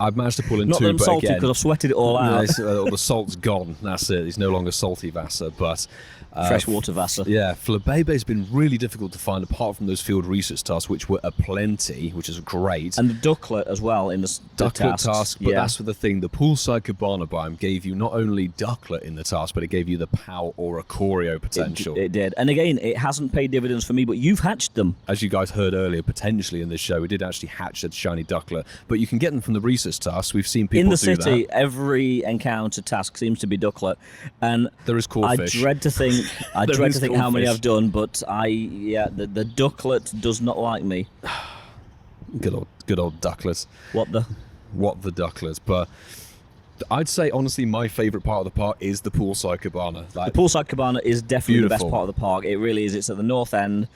I've managed to pull in not 2, that I'm but salty, again, because I've sweated it all out. The salt's gone. That's it. He's no longer salty Vassar, but freshwater Vassar. Yeah, Flabebe's been really difficult to find, apart from those field research tasks, which were aplenty, which is great. And the Ducklet as well in the Ducklet task. But that's the thing. The Poolside Cabana biome gave you not only Ducklet in the task, but it gave you the POW or Oricorio potential. It did. And again, it hasn't paid dividends for me, but you've hatched them. As you guys heard earlier, potentially in this show, we did actually hatch a shiny Ducklet, but you can get them from the research tasks. We've seen people in the do city. That. Every encounter task seems to be Ducklet, and there is crawfish. I dread to think. How many I've done, but the Ducklet does not like me. Good old Ducklet. What the Ducklet? But I'd say honestly, my favourite part of the park is the Poolside Cabana. The Poolside Cabana is definitely the best part of the park. It really is. It's at the north end.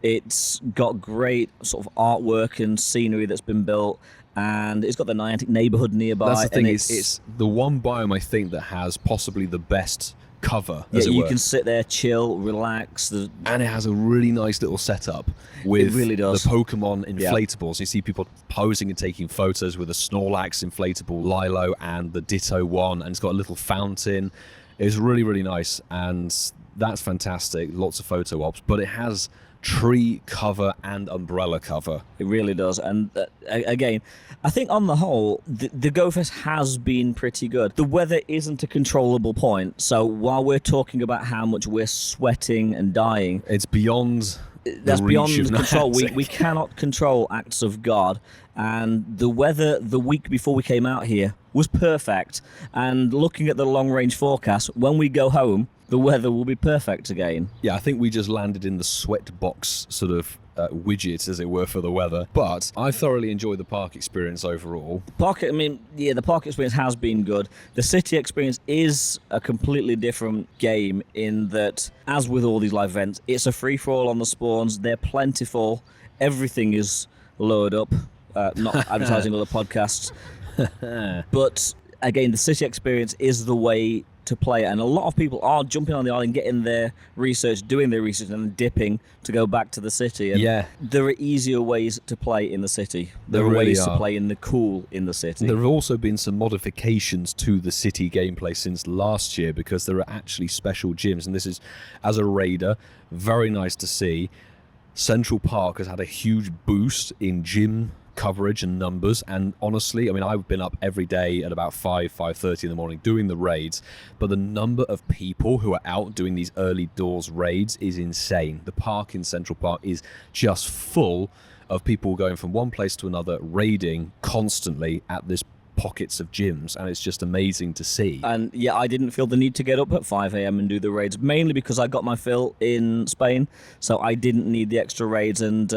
It's got great sort of artwork and scenery that's been built, and it's got the Niantic neighborhood nearby. That's the thing, and it's the one biome I think that has possibly the best cover. Yeah, as it you were. can sit there, chill, relax. And it has a really nice little setup with It really does. the Pokemon inflatables. You see people posing and taking photos with a Snorlax inflatable Lilo and the Ditto one, and it's got a little fountain. It's really, really nice, and that's fantastic. Lots of photo ops, but it has tree cover and umbrella cover. It really does. And again, I think on the whole, the GOFest has been pretty good. The weather isn't a controllable point. So while we're talking about how much we're sweating and dying, it's beyond that's beyond reach of control. Niantic. We cannot control acts of God. And the weather the week before we came out here was perfect. And looking at the long-range forecast, when we go home, the weather will be perfect again. Yeah, I think we just landed in the sweat box sort of widget, as it were, for the weather. But I thoroughly enjoyed the park experience overall. The park experience has been good. The city experience is a completely different game in that, as with all these live events, it's a free-for-all on the spawns. They're plentiful. Everything is lowered up. Not advertising other podcasts. But again, the city experience is the way to play it, and a lot of people are jumping on the island, getting their research, doing their research, and then dipping to go back to the city. And yeah, there are easier ways to play in the city. There are really ways to play in the cool in the city. There have also been some modifications to the city gameplay since last year, because there are actually special gyms, and this is, as a raider, very nice to see. Central Park has had a huge boost in gym coverage and numbers, and honestly, I mean, I've been up every day at about 5:30 in the morning doing the raids, but the number of people who are out doing these early doors raids is insane. The park in Central Park is just full of people going from one place to another, raiding constantly at this pockets of gyms, and it's just amazing to see. And yeah, I didn't feel the need to get up at 5 a.m. and do the raids, mainly because I got my fill in Spain, so I didn't need the extra raids. And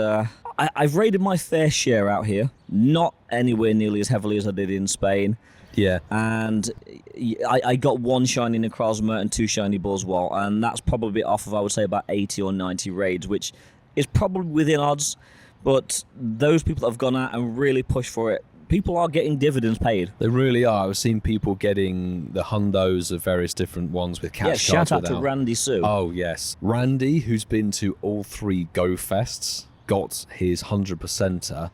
I've raided my fair share out here, not anywhere nearly as heavily as I did in Spain. Yeah. And I got 1 shiny Necrozma and 2 shiny Buzzwole, and that's probably off of, I would say, about 80 or 90 raids, which is probably within odds. But those people that have gone out and really pushed for it, people are getting dividends paid. They really are. I've seen people getting the hundos of various different ones with catch cards. Yeah, shout out to Randy Sue. Oh, yes. Randy, who's been to all 3 GOFests, got his 100%er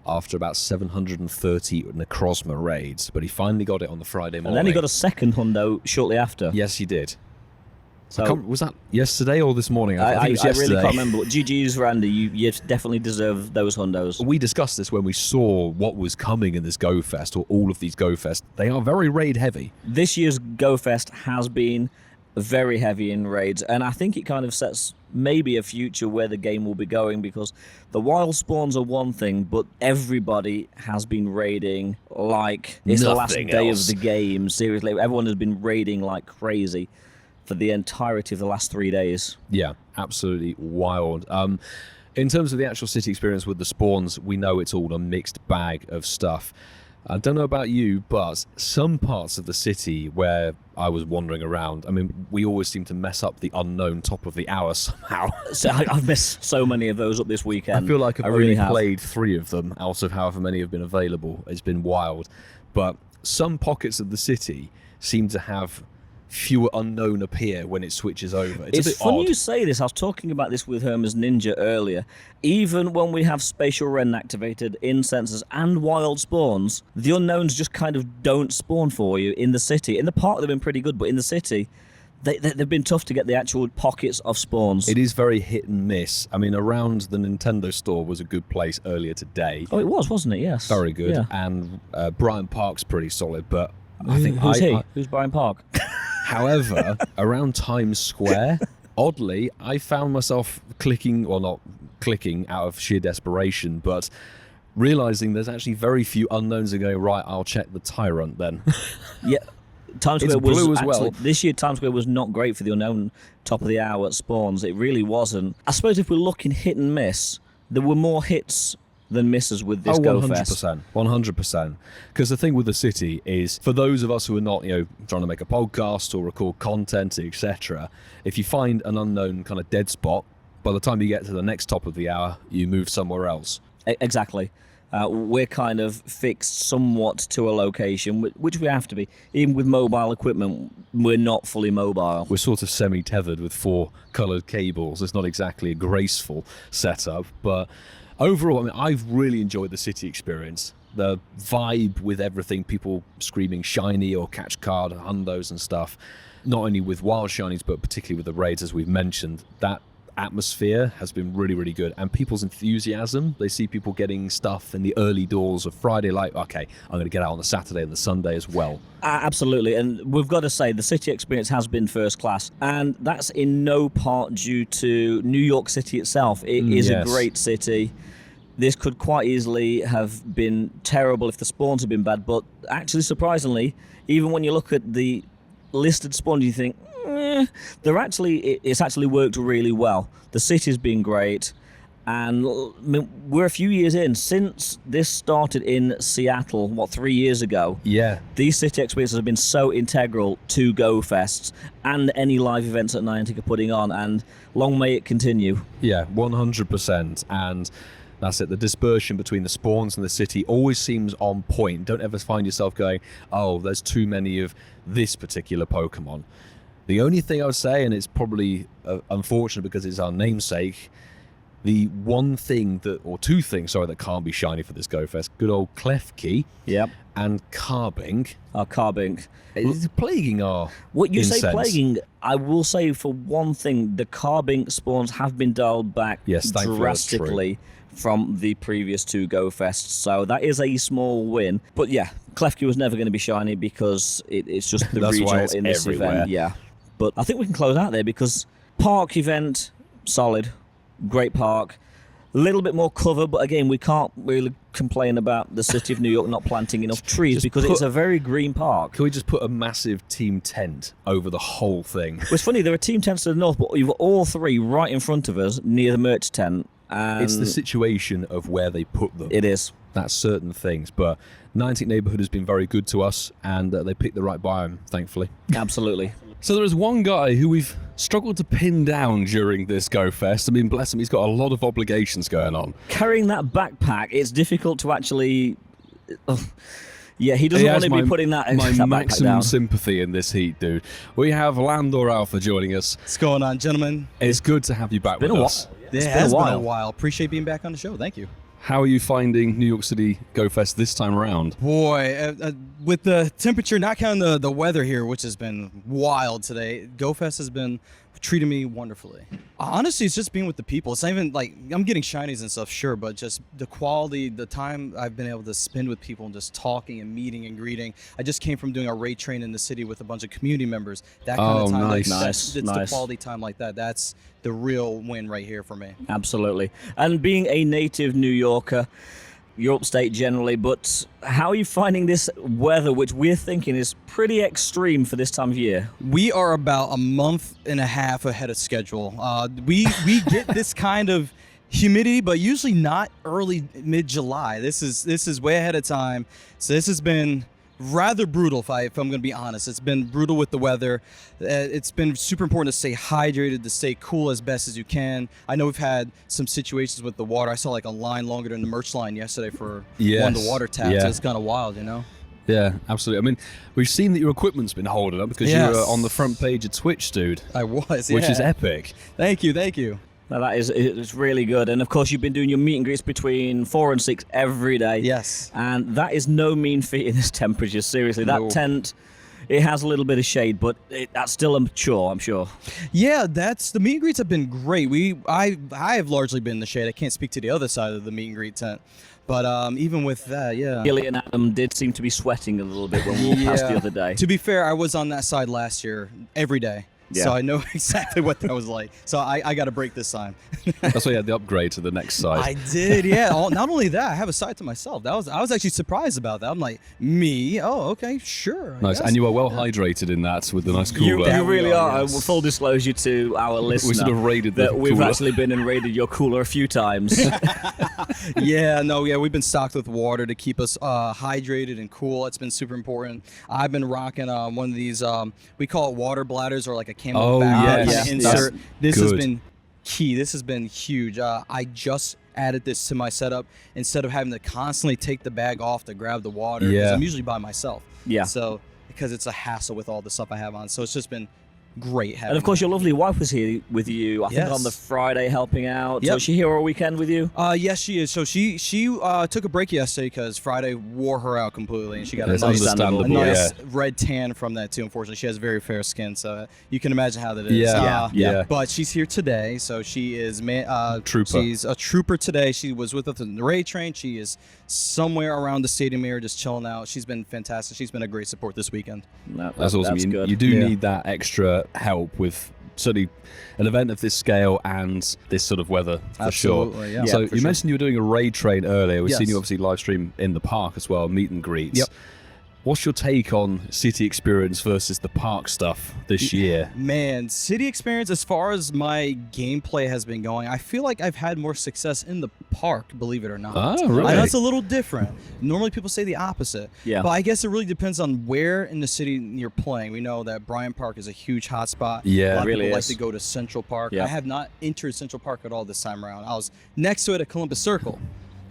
after about 730 Necrozma raids, but he finally got it on the Friday morning. And then he got a second hundo shortly after. Yes, he did. So was that yesterday or this morning? I think it was I yesterday. really can't remember. GG's, Randy. You definitely deserve those hundos. We discussed this when we saw what was coming in this GOFest, or all of these GOFests. They are very raid heavy. This year's GOFest has been very heavy in raids, and I think it kind of sets maybe a future where the game will be going, because the wild spawns are one thing, but everybody has been raiding like it's the last day of the game. Seriously, everyone has been raiding like crazy for the entirety of the last 3 days. Yeah, absolutely wild. In terms of the actual city experience with the spawns, we know it's all a mixed bag of stuff. I don't know about you, but some parts of the city where I was wandering around, I mean, we always seem to mess up the unknown top of the hour somehow. So I've missed so many of those up this weekend. I feel like I've really only played 3 of them out of however many have been available. It's been wild. But some pockets of the city seem to have fewer unknown appear when it switches over. It's a bit funny odd. you say this. I was talking about this with Hermes Ninja earlier. Even when we have Spatial Ren activated, Incensed, and wild spawns, the unknowns just kind of don't spawn for you in the city. In the park, they've been pretty good, but in the city, they've been tough to get the actual pockets of spawns. It is very hit and miss. I mean, around the Nintendo store was a good place earlier today. Oh, it was, wasn't it? Yes. Very good. Yeah. And Brian Park's pretty solid, but I think Who's he? Who's Brian Park? However, around Times Square, oddly, I found myself clicking, well, not clicking out of sheer desperation, but realizing there's actually very few unknowns and going, right, I'll check the Tyrant then. Yeah. Times Square It's blue was as well. this year. Times Square was not great for the unknown top of the hour at spawns. It really wasn't. I suppose if we're looking hit and miss, there were more hits than misses with this GOFest. 100%. Because the thing with the city is, for those of us who are not, trying to make a podcast or record content, etc., if you find an unknown kind of dead spot, by the time you get to the next top of the hour, you move somewhere else. Exactly. We're kind of fixed somewhat to a location, which we have to be. Even with mobile equipment, we're not fully mobile. We're sort of semi-tethered with 4 coloured cables. It's not exactly a graceful setup, but overall, I mean, I've really enjoyed the city experience. The vibe with everything, people screaming shiny or catch card, hundos and stuff, not only with wild shinies, but particularly with the raids, as we've mentioned. That atmosphere has been really, really good, and people's enthusiasm. They see people getting stuff in the early doors of Friday, like, okay, I'm going to get out on the Saturday and the Sunday as well. Absolutely, and we've got to say the city experience has been first class, and that's in no part due to New York City itself. It is a great city. This could quite easily have been terrible if the spawns had been bad, but actually, surprisingly, even when you look at the listed spawns, you think, it's actually worked really well. The city's been great, and we're a few years in. Since this started in Seattle, 3 years ago? Yeah. These city experiences have been so integral to GoFest and any live events that Niantic are putting on, and long may it continue. Yeah, 100%, and that's it. The dispersion between the spawns and the city always seems on point. Don't ever find yourself going, oh, there's too many of this particular Pokemon. The only thing I would say, and it's probably unfortunate because it's our namesake, the one thing or two things, that can't be shiny for this GoFest, good old Klefki, and Carbink. Carbink. It's plaguing our What you Incensed. say plaguing, I will say for one thing, the Carbink spawns have been dialed back drastically from the previous 2 GoFests, so that is a small win. But yeah, Klefki was never going to be shiny because it's just the regional in this event. Yeah, but I think we can close out there because park event, solid, great park. A little bit more cover, but again, we can't really complain about the city of New York not planting enough trees because it's a very green park. Can we just put a massive team tent over the whole thing? Well, it's funny, there are team tents to the north, but you've got all 3 right in front of us near the merch tent. It's the situation of where they put them. It is. That's certain things, but Niantic Neighborhood has been very good to us, and they picked the right biome, thankfully. Absolutely. So there is one guy who we've struggled to pin down during this GoFest. I mean, bless him, he's got a lot of obligations going on. Carrying that backpack, it's difficult to actually... Yeah, he doesn't want to be putting that backpack down. My maximum sympathy in this heat, dude. We have LandorAlpha joining us. What's going on, gentlemen? It's good to have you back with us. It has been a while. Appreciate being back on the show. Thank you. How are you finding New York City GoFest this time around? Boy, with the temperature, not counting the weather here, which has been wild today, GoFest has been treating me wonderfully. Honestly, it's just being with the people. It's not even like I'm getting shinies and stuff, sure, but just the quality, the time I've been able to spend with people and just talking and meeting and greeting. I just came from doing a raid train in the city with a bunch of community members. That kind of time, Nice. It's the quality time like that. That's the real win right here for me. Absolutely. And being a native New Yorker, you're upstate generally, but how are you finding this weather, which we're thinking is pretty extreme for this time of year? We are about a month and a half ahead of schedule. We get this kind of humidity, but usually not early mid-July. This is way ahead of time. So this has been rather brutal, if I'm going to be honest. It's been brutal with the weather. It's been super important to stay hydrated, to stay cool as best as you can. I know we've had some situations with the water. I saw like a line longer than the merch line yesterday for one of the water taps. So it's kind of wild, you know? Yeah, absolutely. I mean, we've seen that your equipment's been holding up because you were on the front page of Twitch, dude. I was, Which is epic. Thank you. Now it's really good, and of course you've been doing your meet and greets between 4 and 6 every day. Yes, and that is no mean feat in this temperature. Seriously, that tent, it has a little bit of shade, but that's still a chore, I'm sure. Yeah, the meet and greets have been great. I have largely been in the shade. I can't speak to the other side of the meet and greet tent. But even with that, Gily and Adam did seem to be sweating a little bit when we walked past the other day. To be fair, I was on that side last year every day. So I know exactly what that was like. So I got a break this time. That's why you had the upgrade to the next side. I did, yeah. Not only that, I have a side to myself. I was actually surprised about that. I'm like, me? Oh, okay, sure. Nice, and you are well hydrated in that with the nice cooler. You really are. Yes. Full disclosure to our listener. We sort of raided the We've cooler. actually been and raided your cooler a few times. We've been stocked with water to keep us hydrated and cool. It's been super important. I've been rocking one of these, we call it water bladders or like a camelback. Yes. Insert. This has been key. This has been huge. I just added this to my setup instead of having to constantly take the bag off to grab the water, because I'm usually by myself. Yeah. So because it's a hassle with all the stuff I have on, so it's just been great having And of course, that. your lovely wife was here with you, I think, on the Friday helping out. So is she here all weekend with you? Yes, she is. So she took a break yesterday because Friday wore her out completely, and she got a Understandable, nice red tan from that too. Unfortunately, she has very fair skin, so you can imagine how that is. Yeah. But she's here today, so she is trooper. She's a trooper today. She was with us in the raid train. She is somewhere around the stadium area, just chilling out. She's been fantastic. She's been a great support this weekend. That's awesome. That's good. You do need that extra help with certainly an event of this scale and this sort of weather, for Absolutely, sure. yeah. So Yeah, for you sure. mentioned you were doing a raid train earlier. We've Yes. seen you obviously live stream in the park as well, meet and greets. Yep. What's your take on city experience versus the park stuff this year? Man, city experience, as far as my gameplay has been going, I feel like I've had more success in the park, believe it or not. Oh, really? I know it's a little different. Normally people say the opposite. Yeah. But I guess it really depends on where in the city you're playing. We know that Bryant Park is a huge hotspot. Yeah, a lot of really people is. like to go to Central Park. Yeah. I have not entered Central Park at all this time around. I was next to it at Columbus Circle.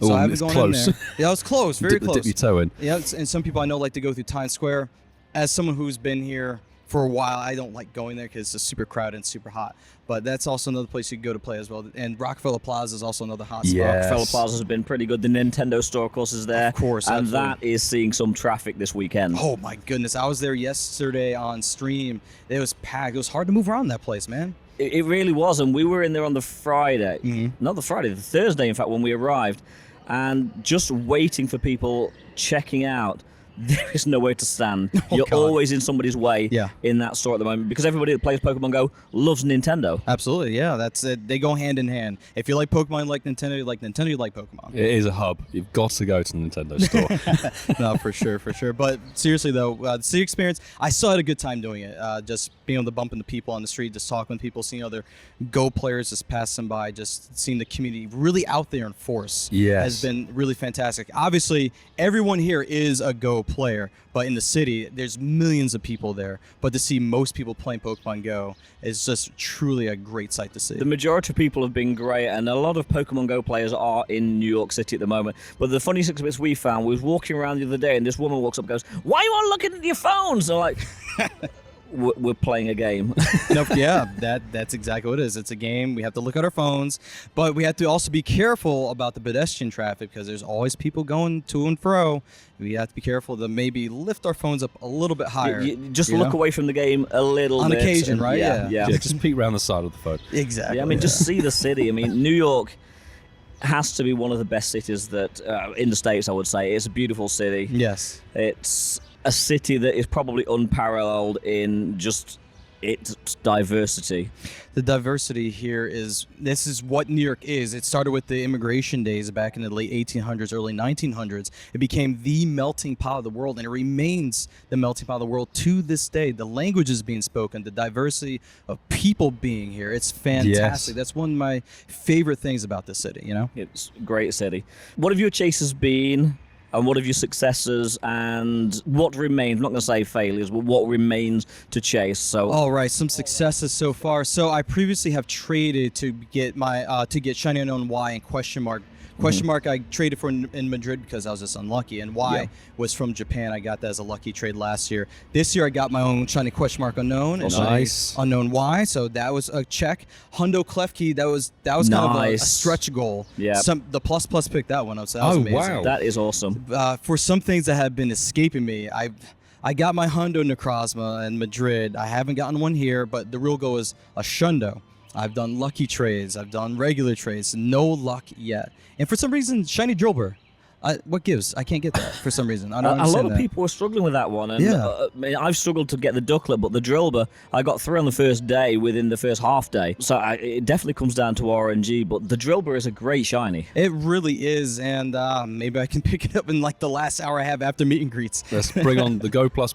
So Oh, I haven't it's gone close. in there. Yeah, it was close, very close. Dip your toe in. Yeah, and some people I know like to go through Times Square. As someone who's been here for a while, I don't like going there because it's super crowded and super hot. But that's also another place you can go to play as well. And Rockefeller Plaza is also another hot spot. Rockefeller Plaza has been pretty good. The Nintendo store, of course, is there. Of course, and absolutely. that is seeing some traffic this weekend. Oh my goodness, I was there yesterday on stream. It was packed. It was hard to move around that place, man. It really was, and we were in there on the Friday. Mm-hmm. Not the Friday, the Thursday, in fact, when we arrived, and just waiting for people checking out. There is nowhere to stand. You're God. always in somebody's way in that store at the moment because everybody that plays Pokemon Go loves Nintendo. Absolutely, yeah. That's it. They go hand in hand. If you like Pokemon, you like Nintendo. You like Nintendo, you like Pokemon. It is a hub. You've got to go to the Nintendo store. No, for sure, for sure. But seriously though, the city experience, I still had a good time doing it. Just being able to bump into people on the street, just talking with people, seeing other Go players just passing by, just seeing the community really out there in force has been really fantastic. Obviously, everyone here is a Go player, but in the city, there's millions of people there. But to see most people playing Pokemon Go is just truly a great sight to see. The majority of people have been great, and a lot of Pokemon Go players are in New York City at the moment. But the funniest exhibits we found, we was walking around the other day, and this woman walks up and goes, "Why are you all looking at your phones?" And I'm like, we're playing a game. Nope, yeah, that's exactly what it is. It's a game. We have to look at our phones, but we have to also be careful about the pedestrian traffic because there's always people going to and fro. We have to be careful to maybe lift our phones up a little bit higher. Just look away from the game a little on bit. occasion, right? Yeah. Just peek around the side of the phone. Exactly. Yeah, I mean, just see the city. I mean, New York has to be one of the best cities that in the States, I would say. It's a beautiful city. Yes. It's a city that is probably unparalleled in just its diversity. The diversity here this is what New York is. It started with the immigration days back in the late 1800s, early 1900s. It became the melting pot of the world, and it remains the melting pot of the world to this day. The languages being spoken, the diversity of people being here. It's fantastic. Yes. That's one of my favorite things about this city, you know? It's a great city. What have your chases been? And what have your successes and what remains? I'm not going to say failures, but what remains to chase? So, all right, some successes so far. So I previously have traded to get my Shiny Unknown Y and question mark. Question mark I traded for in Madrid because I was just unlucky, and Y was from Japan. I got that as a lucky trade last year. This year I got my own shiny question mark unknown and nice unknown Y, so that was a check. Hundo Klefki, that was kind of a stretch goal. Yeah, the plus picked that one up. So that was amazing. Wow, that is awesome. For some things that have been escaping me, I got my Hundo Necrozma in Madrid. I haven't gotten one here, but the real goal is a Shundo. I've done lucky trades. I've done regular trades. No luck yet. And for some reason, Shiny Drillbur. What gives? I can't get that for some reason. I don't a lot of that. people were struggling with that one. And I've struggled to get the Ducklet, but the Drillbur, I got 3 on the first day within the first half day. So it definitely comes down to RNG, but the Drillbur is a great shiny. It really is, and maybe I can pick it up in like the last hour I have after meet and greets. Let's bring on the Go Plus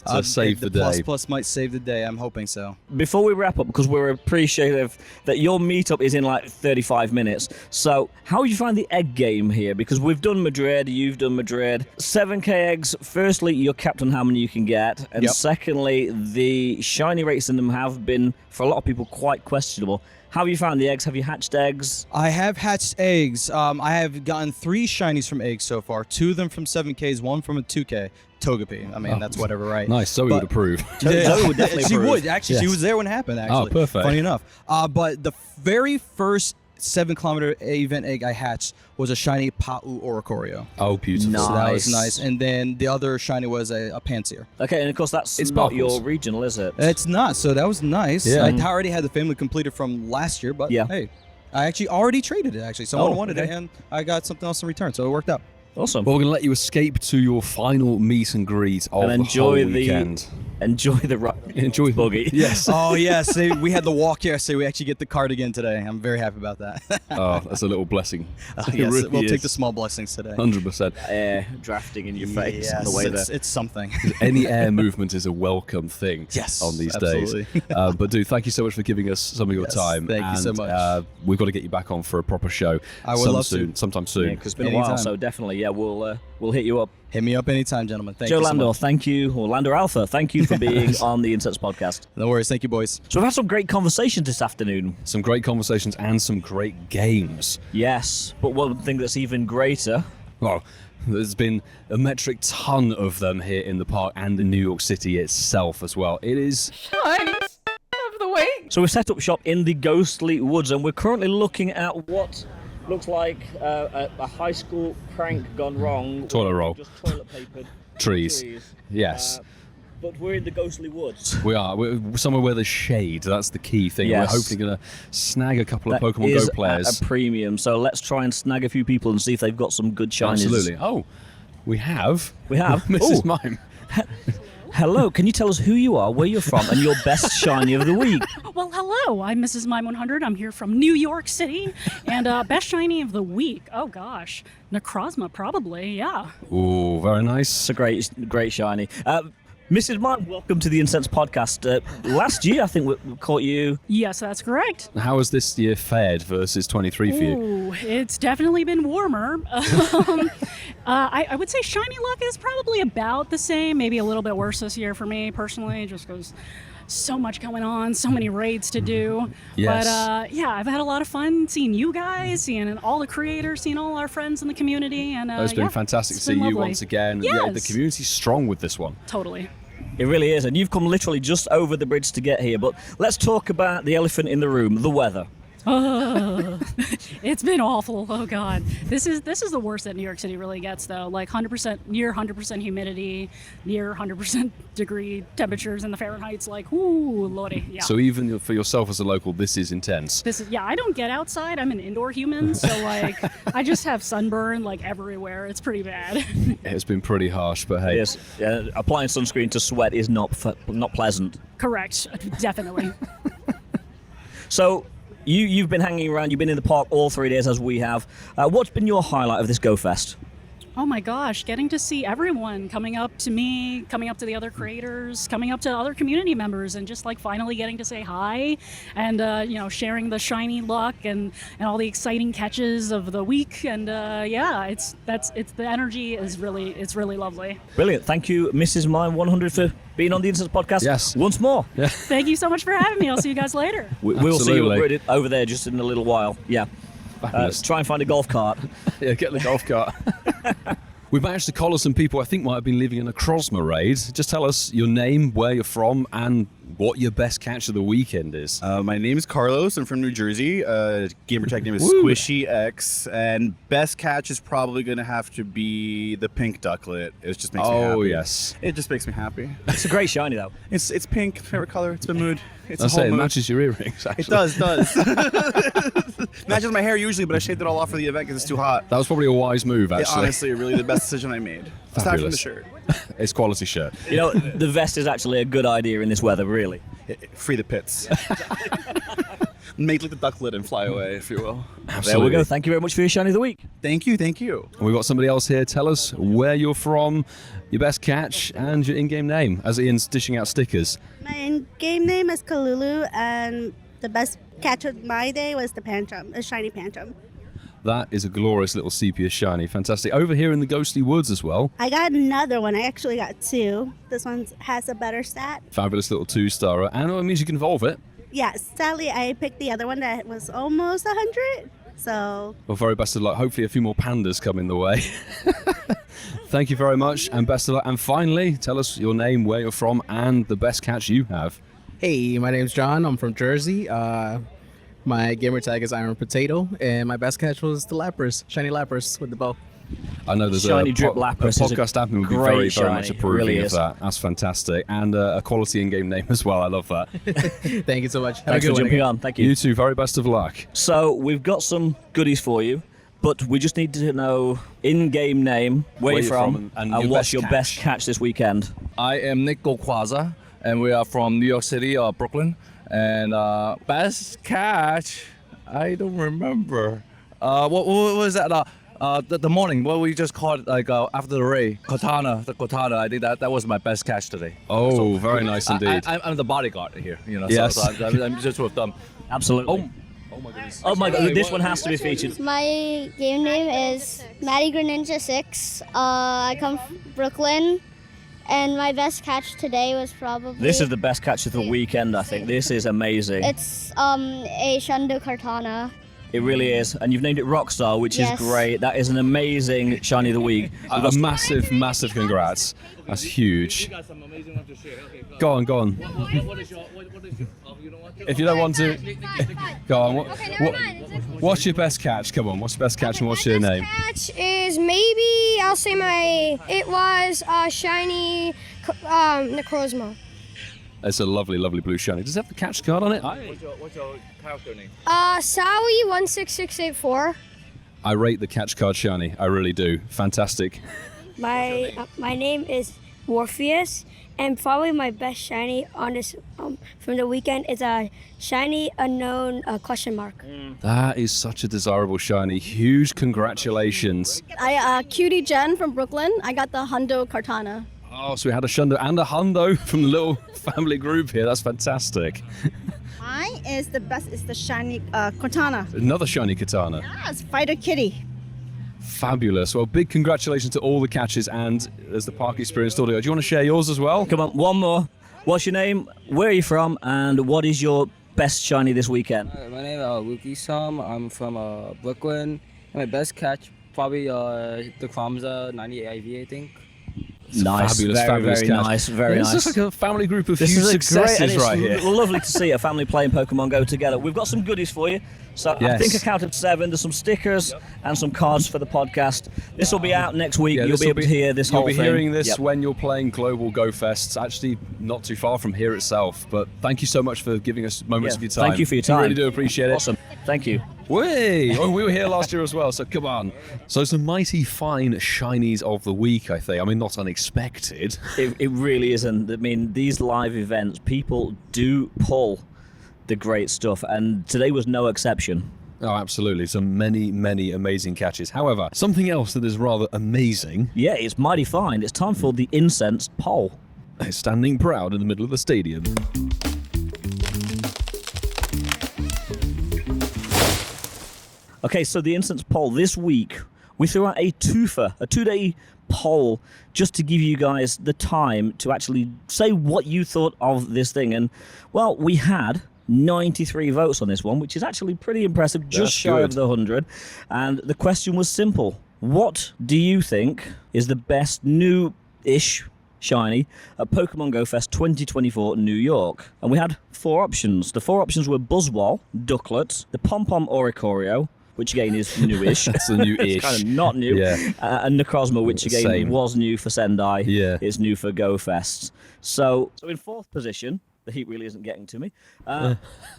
to save the day. The Plus might save the day. I'm hoping so. Before we wrap up, because we're appreciative that your meetup is in like 35 minutes, so how would you find the egg game here? Because we've done done Madrid, you've done Madrid. 7k eggs, firstly, you're capped on how many you can get. And secondly, the shiny rates in them have been, for a lot of people, quite questionable. How have you found the eggs? Have you hatched eggs? I have hatched eggs. I have gotten 3 shinies from eggs so far. 2 of them from 7Ks, 1 from a 2K. Togepi. I mean, that's whatever, right? Nice. Zoe would approve. Zoe would definitely She would, actually. Yes. She was there when it happened, actually. Oh, perfect. Funny enough. But the very first 7-kilometer event egg I hatched was a shiny Pau Oricorio. Oh, beautiful. Nice. So that was nice. And then the other shiny was a Pansear. Okay, and of course it's not your regional, is it? It's not, so that was nice. Yeah. I already had the family completed from last year, but hey, I actually already traded it, actually. Someone wanted it, and I got something else in return, so it worked out. Awesome. Well, we're going to let you escape to your final meet and greet of and enjoy the whole weekend. Enjoy the buggy. Yes. Oh, yes. We had the walk yesterday. We actually get the card again today. I'm very happy about that. Oh, that's a little blessing. Yes, really we'll take the small blessings today. 100%. Air drafting in your face on the way there. It's something. Any air movement is a welcome thing on these absolutely. days. But dude, thank you so much for giving us some of your time. Thank you so much. We've got to get you back on for a proper show. I would love to. Sometime soon. Yeah, because it's been a while, so definitely, we'll hit you up. Hit me up anytime, gentlemen. Thank Joe you so Landor, much. thank you. Or LandorAlpha, thank you for being on the Incensed podcast. No worries. Thank you, boys. So we've had some great conversations this afternoon. Some great conversations and some great games. Yes, but one thing that's even greater... Well, there's been a metric ton of them here in the park and in New York City itself as well. It is... Shinies of the week. So we've set up shop in the Ghostly Woods, and we're currently looking at what... looks like a high school prank gone wrong. Toilet roll. Just toilet papered trees. Yes. But we're in the Ghostly Woods. We are. We're somewhere where there's shade. That's the key thing. Yes. We're hopefully going to snag a couple of That Pokemon is Go players. At a premium. So let's try and snag a few people and see if they've got some good shinies. Absolutely. Oh, we have. We have. Mrs Mime. Hello, can you tell us who you are, where you're from, and your best shiny of the week? Well, hello, I'm Mrs Mime 100. I'm here from New York City, and best shiny of the week. Oh gosh, Necrozma probably, yeah. Ooh, very nice. It's a great shiny. Mrs Mime, welcome to the Incensed podcast. Last year, I think we caught you. Yes, that's correct. How has this year fared versus 23 for you? Ooh, it's definitely been warmer. I would say shiny luck is probably about the same, maybe a little bit worse this year for me personally, just because so much going on, so many raids to do. Yes. But yeah, I've had a lot of fun seeing you guys, seeing all the creators, seeing all our friends in the community. And it's been fantastic to see you once again. Yes. Yeah, the community's strong with this one. Totally. It really is, and you've come literally just over the bridge to get here. But let's talk about the elephant in the room, the weather. Oh, it's been awful. Oh God, this is the worst that New York City really gets, though. Like 100%, near 100% humidity, near 100% degree temperatures in the Fahrenheit's. Like, ooh, lordy, yeah. So even for yourself as a local, this is intense. Yeah. I don't get outside. I'm an indoor human, so like I just have sunburn like everywhere. It's pretty bad. It's been pretty harsh, but hey. Yes, applying sunscreen to sweat is not pleasant. Correct, definitely. So. You've been hanging around, you've been in the park all 3 days as we have. What's been your highlight of this GOFest? Oh my gosh, getting to see everyone coming up to me, coming up to the other creators, coming up to other community members, and just like finally getting to say hi and, sharing the shiny luck and all the exciting catches of the week. And yeah, the energy is really lovely. Brilliant. Thank you, Mrs. Mime 100 for being on the Incensed podcast. Yes. Once more. Yeah. Thank you so much for having me. I'll see you guys later. We'll see you over there just in a little while. Yeah. Try and find a golf cart. Yeah, get the golf cart. We've managed to collar some people I think might have been living in a Necrozma raid. Just tell us your name, where you're from, and what your best catch of the weekend is. My name is Carlos. I'm from New Jersey. Gamer tag name is Squishy X, and best catch is probably going to have to be the pink Ducklet. It just makes me happy. Oh yes, it just makes me happy. It's a great shiny though. It's pink, favorite color. It's my mood. It's I say it matches your earrings. Actually. It does. Matches my hair usually, but I shaved it all off for the event because it's too hot. That was probably a wise move, actually. Honestly, really the best decision I made. Aside from the shirt. It's quality shirt. You know, the vest is actually a good idea in this weather, really. Free the pits. Make like the Ducklet and fly away, if you will. Absolutely. There we go. Thank you very much for your shiny of the week. Thank you. We've got somebody else here. Tell us where you're from, your best catch, and your in-game name, as Ian's dishing out stickers. My in-game name is Kalulu, and the best catch of my day was the Pantrum, a shiny Pantrum. That is a glorious little sepia shiny. Fantastic. Over here in the Ghostly Woods as well. I got another one. I actually got two. This one has a better stat. Fabulous little 2-starer. And it means you can evolve it. Yeah, sadly, I picked the other one that was almost 100. So. Well, very best of luck. Hopefully a few more pandas come in the way. Thank you very much and best of luck. And finally, tell us your name, where you're from, and the best catch you have. Hey, my name's John. I'm from Jersey. My gamer tag is Iron Potato, and my best catch was the Lapras, shiny Lapras with the bow. I know there's Shiny a Drip Lapras is a podcast admin would be great very shiny. much approving Really of is. that. That's fantastic. And a quality in-game name as well. I love that. Thank you so much. Have Thanks a good for one jumping again. on. Thank you. You too. Very best of luck. So we've got some goodies for you, but we just need to know in-game name, where you're from, and your what's best your catch. best catch this weekend. I am Nick Golquaza, and we are from New York City, Brooklyn. And best catch, I don't remember. What was that? The morning, what we just caught after the raid, the Katana. I think that was my best catch today. Oh, very nice indeed. I'm the bodyguard here, Yes. so I'm just with them. Absolutely. Oh my goodness. Oh my god, this one has to be featured. My game name is Maddie Greninja 6. I come from Brooklyn, and my best catch today was probably... This is the best catch of the weekend, I think. This is amazing. It's a Shundo Kartana. It really is. And you've named it Rockstar, which Yes. is great. That is an amazing shiny of the week. A massive, massive congrats. That's huge. Go on. If you don't want to, go on. What's your best catch? Come on, what's your best catch and what's your name? Catch is maybe I'll say it was a shiny Necrozma. It's a lovely, lovely blue shiny. Does it have the catch card on it? What's your character name? Sawi 16684. I rate the catch card shiny. I really do. Fantastic. My name is Morpheus, and probably my best shiny on this from the weekend is a shiny unknown question mark. That is such a desirable shiny. Huge congratulations. Cutie Jen from Brooklyn. I got the Hundo Kartana. Oh, so we had a Shundo and a Hundo from the little family group here. That's fantastic. Mine is the best. It's the shiny Cortana. Another shiny katana. Yes, Fighter Kitty. Fabulous. Well, big congratulations to all the catches and as the Park Experience Audio. Do you want to share yours as well? Come on, one more. What's your name? Where are you from? And what is your best shiny this weekend? My name is Luki Sam. I'm from Brooklyn. My best catch probably the Kramza 98 IV, I think. Nice, Fabulous very catch. nice, very It's nice. just like a family group of This huge is successes great, and it's right here. lovely to see a family playing Pokemon go together. We've got some goodies for you. So I Yes. think I counted 7. There's some stickers and some cards for the podcast. This will be out next week. Yeah, You'll this be will able to hear this whole You'll be thing. hearing this Yep. when you're playing Global GoFest. It's actually not too far from here itself. But thank you so much for giving us moments Yeah. of your time. Thank you for your time. We really do appreciate it. Awesome. Thank you. Whey! Oh, we were here last year as well, so come on. So some mighty fine shinies of the week, I think. I mean, not unexpected. It really isn't. I mean, these live events, people do pull the great stuff, and today was no exception. Oh, absolutely. Some many, many amazing catches. However, something else that is rather amazing. Yeah, it's mighty fine. It's time for the Incensed poll. It's standing proud in the middle of the stadium. Okay, so the Incensed poll this week, we threw out a twofer, a 2-day poll, just to give you guys the time to actually say what you thought of this thing. And, well, we had 93 votes on this one, which is actually pretty impressive, just That's shy good. of the 100. And the question was simple. What do you think is the best new-ish shiny at Pokemon GoFest 2024 New York? And we had 4 options. The 4 options were Buzzwole, Ducklet, the Pom-Pom Oricorio, which again is newish. That's a new-ish. It's kind of not new. Yeah. And Necrozma, which again Same. was new for Sendai, Yeah. is new for GoFest. So in 4th position, the heat really isn't getting to me,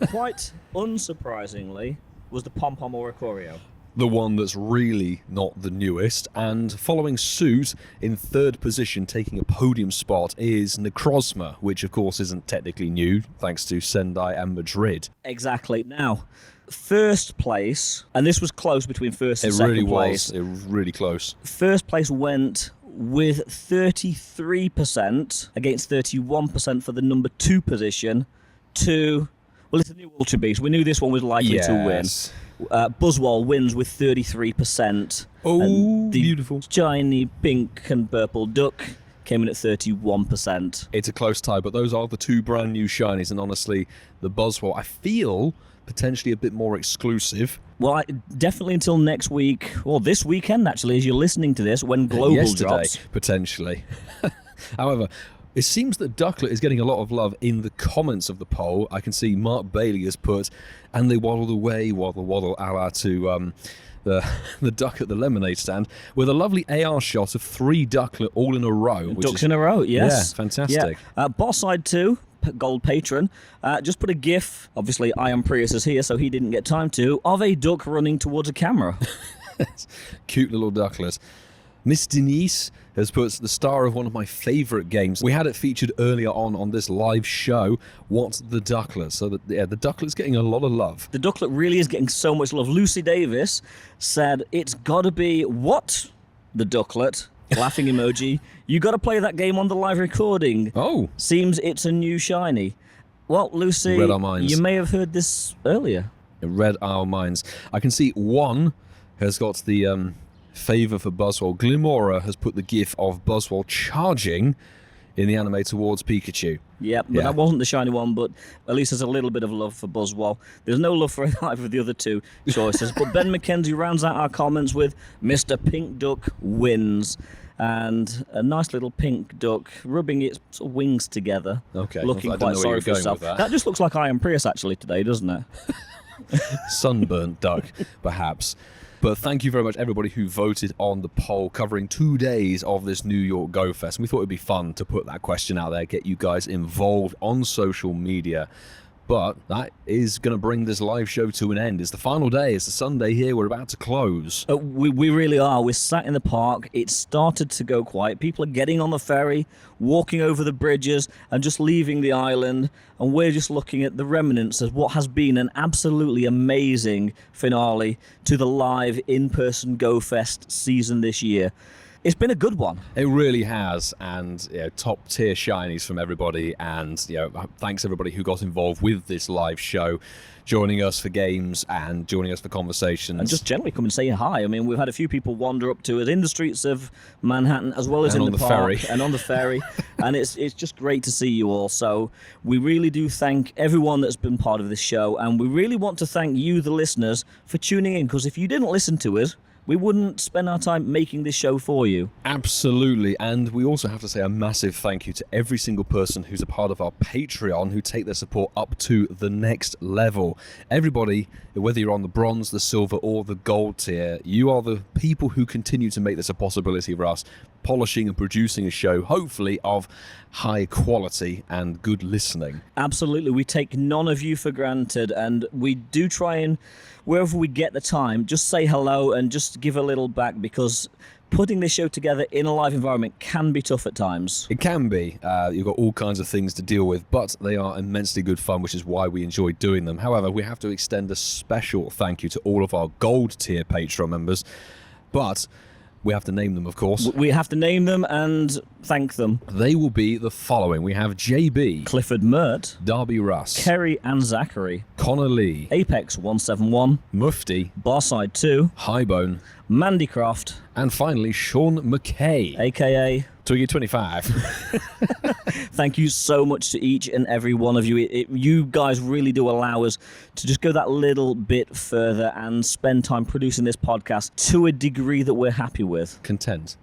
quite unsurprisingly, was the Pom-Pom Oricorio. The one that's really not the newest, and following suit in 3rd position, taking a podium spot, is Necrozma, which of course isn't technically new, thanks to Sendai and Madrid. Exactly. Now, 1st place, and this was close between 1st and 2nd It really place. was. It was really close. 1st place went with 33% against 31% for the number 2 position to Well, it's a new Ultra Beast. We knew this one was likely to win. Buzzwole wins with 33%. Oh, the beautiful. Shiny pink and purple duck came in at 31%. It's a close tie, but those are the two brand new shinies, and honestly, the Buzzwole, I feel potentially a bit more exclusive. Well, definitely until next week, or this weekend actually, as you're listening to this, when Global Yesterday, drops. potentially. However, it seems that Ducklet is getting a lot of love in the comments of the poll. I can see Mark Bailey has put, and they waddled away, waddle, a la to the duck at the lemonade stand, with a lovely AR shot of 3 Ducklet all in a row. Ducks in a row, yes. Yeah, fantastic. Yeah. Boss Side 2, Gold Patron, just put a GIF, obviously Ian Prius is here, so he didn't get time to, of a duck running towards a camera. Cute little Ducklet. Miss Denise has put the star of one of my favourite games. We had it featured earlier on this live show, What's the Ducklet? So the Ducklet's getting a lot of love. The Ducklet really is getting so much love. Lucy Davis said, it's got to be, what? The Ducklet? Laughing emoji. You got to play that game on the live recording. Oh. Seems it's a new shiny. Well, Lucy, Read our minds. You may have heard this earlier. It read our minds. I can see one has got the favour for Buzzwole. Glimora has put the gif of Buzzwole charging in the anime towards Pikachu. Yep, but that wasn't the shiny one, but at least there's a little bit of love for Buzzwole. There's no love for either of the other two choices. But Ben McKenzie rounds out our comments with Mr. Pink Duck wins. And a nice little pink duck rubbing its wings together. Okay. Looking I don't quite know where sorry you're for going itself. with That just looks like Ian Prius actually today, doesn't it? Sunburnt duck, perhaps. But thank you very much, everybody who voted on the poll covering 2 days of this New York GOFest. We thought it'd be fun to put that question out there, get you guys involved on social media. But that is going to bring this live show to an end. It's the final day. It's the Sunday here. We're about to close. We really are. We're sat in the park. It started to go quiet. People are getting on the ferry, walking over the bridges, and just leaving the island. And we're just looking at the remnants of what has been an absolutely amazing finale to the live in-person GOFest season this year. It's been a good one. It really has, and top tier shinies from everybody, and thanks everybody who got involved with this live show, joining us for games and joining us for conversations. And just generally come and say hi. I mean, we've had a few people wander up to us in the streets of Manhattan, as well as in the park ferry. And on the ferry. And it's just great to see you all. So we really do thank everyone that's been part of this show, and we really want to thank you, the listeners, for tuning in, because if you didn't listen to us, we wouldn't spend our time making this show for you. Absolutely, and we also have to say a massive thank you to every single person who's a part of our Patreon who take their support up to the next level. Everybody, whether you're on the bronze, the silver, or the gold tier, you are the people who continue to make this a possibility for us, polishing and producing a show, hopefully of high quality and good listening. Absolutely, we take none of you for granted, and we do try and, wherever we get the time, just say hello and just give a little back, because putting this show together in a live environment can be tough at times. It can be. You've got all kinds of things to deal with, but they are immensely good fun, which is why we enjoy doing them. However, we have to extend a special thank you to all of our gold tier Patreon members, but we have to name them, of course. We have to name them and thank them. They will be the following. We have JB, Clifford Mert, Darby Russ, Kerry and Zachary, Connor Lee, Apex 171, Mufti, Barside 2, Highbone, Mandy Croft, and finally Sean McKay, aka Twiggy 25. Thank you so much to each and every one of you. You guys really do allow us to just go that little bit further and spend time producing this podcast to a degree that we're happy with. Content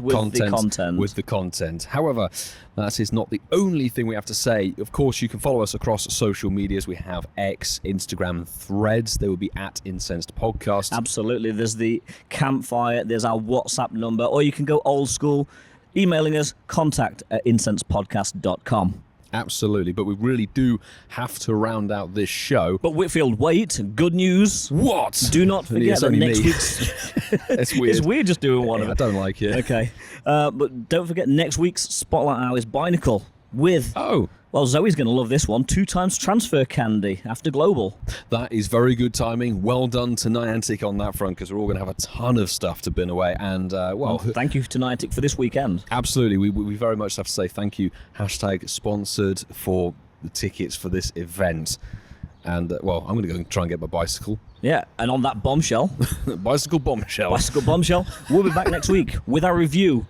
With the content. However, that is not the only thing we have to say. Of course, you can follow us across social medias. We have X, Instagram, Threads. They will be at Incensed Podcast. Absolutely. There's the campfire. There's our WhatsApp number. Or you can go old school, emailing us, contact@incensedpodcast.com. Absolutely, but we really do have to round out this show. But Whitfield, wait, good news. What? Do not forget that next week's... It's weird. It's weird just doing one of it. I don't like it. Okay. But don't forget, next week's Spotlight Hour is Binacle with... Well, Zoe's going to love this one. 2 times transfer candy after Global. That is very good timing. Well done to Niantic on that front, because we're all going to have a ton of stuff to bin away. And, thank you to Niantic for this weekend. Absolutely. We very much have to say thank you, #sponsored, for the tickets for this event. And, well, I'm going to go and try and get my bicycle. Yeah, and on that bombshell... Bicycle bombshell. We'll be back next week with our review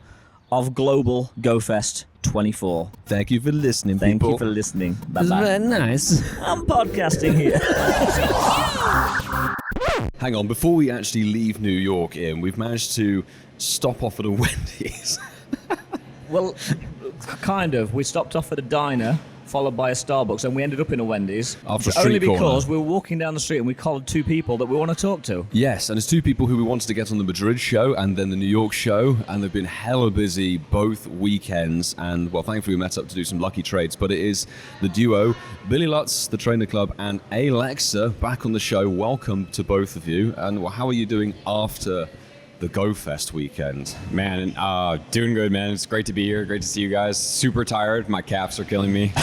of Global GOFest 24. Thank you for listening, Thank people. you for listening. Bye-bye. It's very nice. I'm podcasting here. Hang on, before we actually leave New York, Ian, we've managed to stop off at a Wendy's. Well, kind of. We stopped off at a diner, followed by a Starbucks, and we ended up in a Wendy's. After a only street corner. because we were walking down the street and we collared two people that we want to talk to. Yes, and it's two people who we wanted to get on the Madrid show and then the New York show, and they've been hella busy both weekends, and, well, thankfully we met up to do some lucky trades, but it is the duo, Billy Lutz, the Trainer Club, and Alexa back on the show. Welcome to both of you, and well, how are you doing after the GOFest weekend? Man, doing good, man. It's great to be here. Great to see you guys. Super tired. My calves are killing me.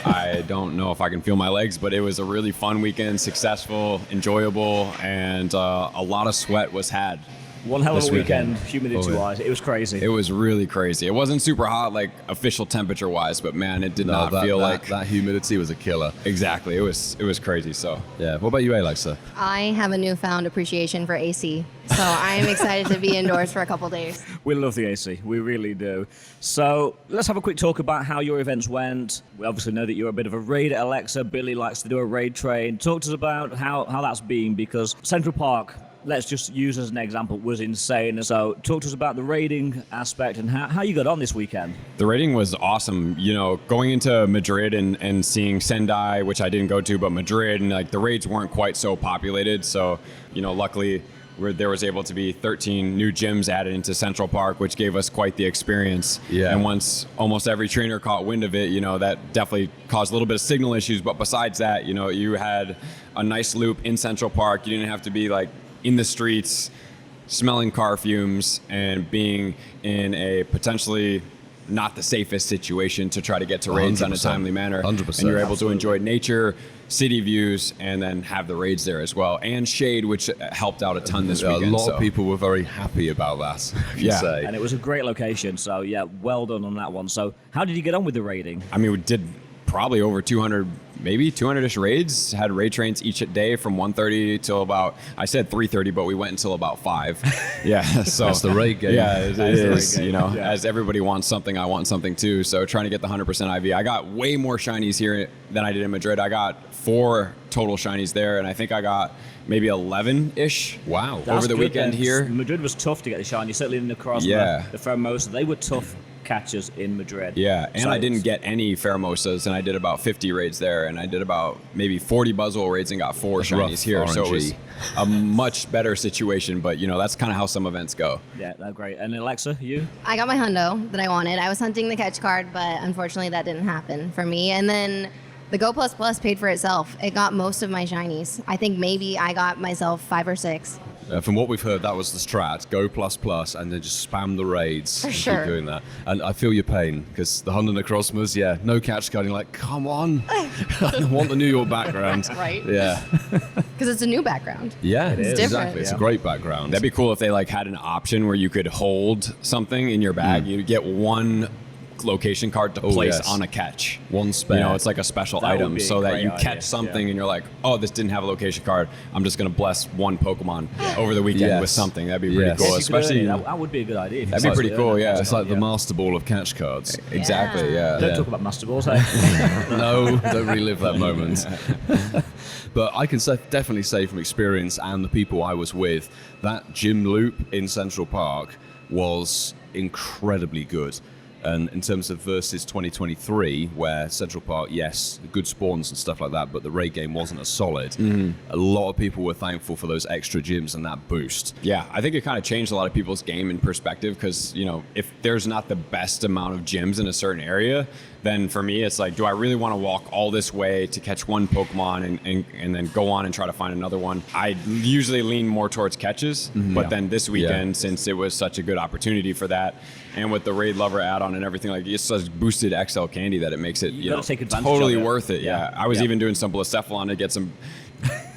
I don't know if I can feel my legs, but it was a really fun weekend, successful, enjoyable, and a lot of sweat was had. One hell of a weekend, humidity-wise. It was crazy. It was really crazy. It wasn't super hot, like official temperature-wise, but man, it did not feel like that humidity was a killer. Exactly. It was crazy. So yeah. What about you, Alexa? I have a newfound appreciation for AC, so I am excited to be indoors for a couple days. We love the AC. We really do. So let's have a quick talk about how your events went. We obviously know that you're a bit of a raider, Alexa. Billy likes to do a raid train. Talk to us about how that's been, because Central Park, let's just use as an example, was insane. So talk to us about the raiding aspect and how you got on this weekend. The raiding was awesome. You know, going into Madrid and seeing Sendai, which I didn't go to, but Madrid, and like the raids weren't quite so populated. So, you know, luckily there was able to be 13 new gyms added into Central Park, which gave us quite the experience. Yeah. And once almost every trainer caught wind of it, you know, that definitely caused a little bit of signal issues. But besides that, you know, you had a nice loop in Central Park. You didn't have to be like in the streets, smelling car fumes, and being in a potentially not the safest situation to try to get to raids on a timely manner. 100%. And you're able to enjoy nature, city views, and then have the raids there as well. And shade, which helped out a ton this weekend. A lot of people were very happy about that, I can say. And it was a great location, so yeah, well done on that one. So how did you get on with the raiding? I mean, we did probably over 200, maybe 200-ish raids. Had raid trains each day from 1:30 till about, I said 3:30, but we went until about 5. Yeah, so that's the raid game. Yeah, it is. You know, as everybody wants something, I want something too. So trying to get the 100% IV. I got way more shinies here than I did in Madrid. I got 4 total shinies there, and I think I got maybe 11-ish. Wow. Over the weekend here. Madrid was tough to get the shiny, certainly in the cross. Yeah. The Famosa, they were tough catches in Madrid. Yeah, and I didn't get any Pheromosas, and I did about 50 raids there, and I did about maybe 40 Buzzwole raids and got 4 shinies here. So it was a much better situation, but you know, that's kind of how some events go. Yeah, that's great. And Alexa, you? I got my hundo that I wanted. I was hunting the catch card, but unfortunately that didn't happen for me. And then the Go Plus Plus paid for itself. It got most of my shinies. I think maybe I got myself 5 or 6. From what we've heard, that was the strat. Go plus plus, and then just spam the raids. For and sure. Keep doing that. And I feel your pain, because the Honda Necrosmas, yeah, no catch carding. Like, come on. I want the New York background. Right. Yeah. Because it's a new background. Yeah, It's different. exactly. It's a great background. That'd be cool if they like had an option where you could hold something in your bag. You get one location card to place on a catch. One spare. You know, it's like a special That would item, be a so that great you idea, catch something and you're like, oh, this didn't have a location card. I'm just gonna bless one Pokemon over the weekend with something. That'd be pretty cool. Especially that would be a good idea. That'd be pretty cool. Yeah, It's like the Master Ball of catch cards. Exactly. Yeah. Don't talk about Master Balls, hey? No, don't relive that moment. But I can definitely say from experience and the people I was with, that gym loop in Central Park was incredibly good. And in terms of versus 2023, where Central Park, yes, good spawns and stuff like that, but the raid game wasn't as solid, a lot of people were thankful for those extra gyms and that boost. Yeah, I think it kind of changed a lot of people's game in perspective, because, you know, if there's not the best amount of gyms in a certain area, then for me, it's like, do I really want to walk all this way to catch one Pokemon and then go on and try to find another one? I usually lean more towards catches, but then this weekend, since it was such a good opportunity for that, and with the Raid Lover add-on and everything, like it's such boosted XL candy that it makes it You gotta take advantage totally of it. worth it. Yeah, I was even doing some Blacephalon to get some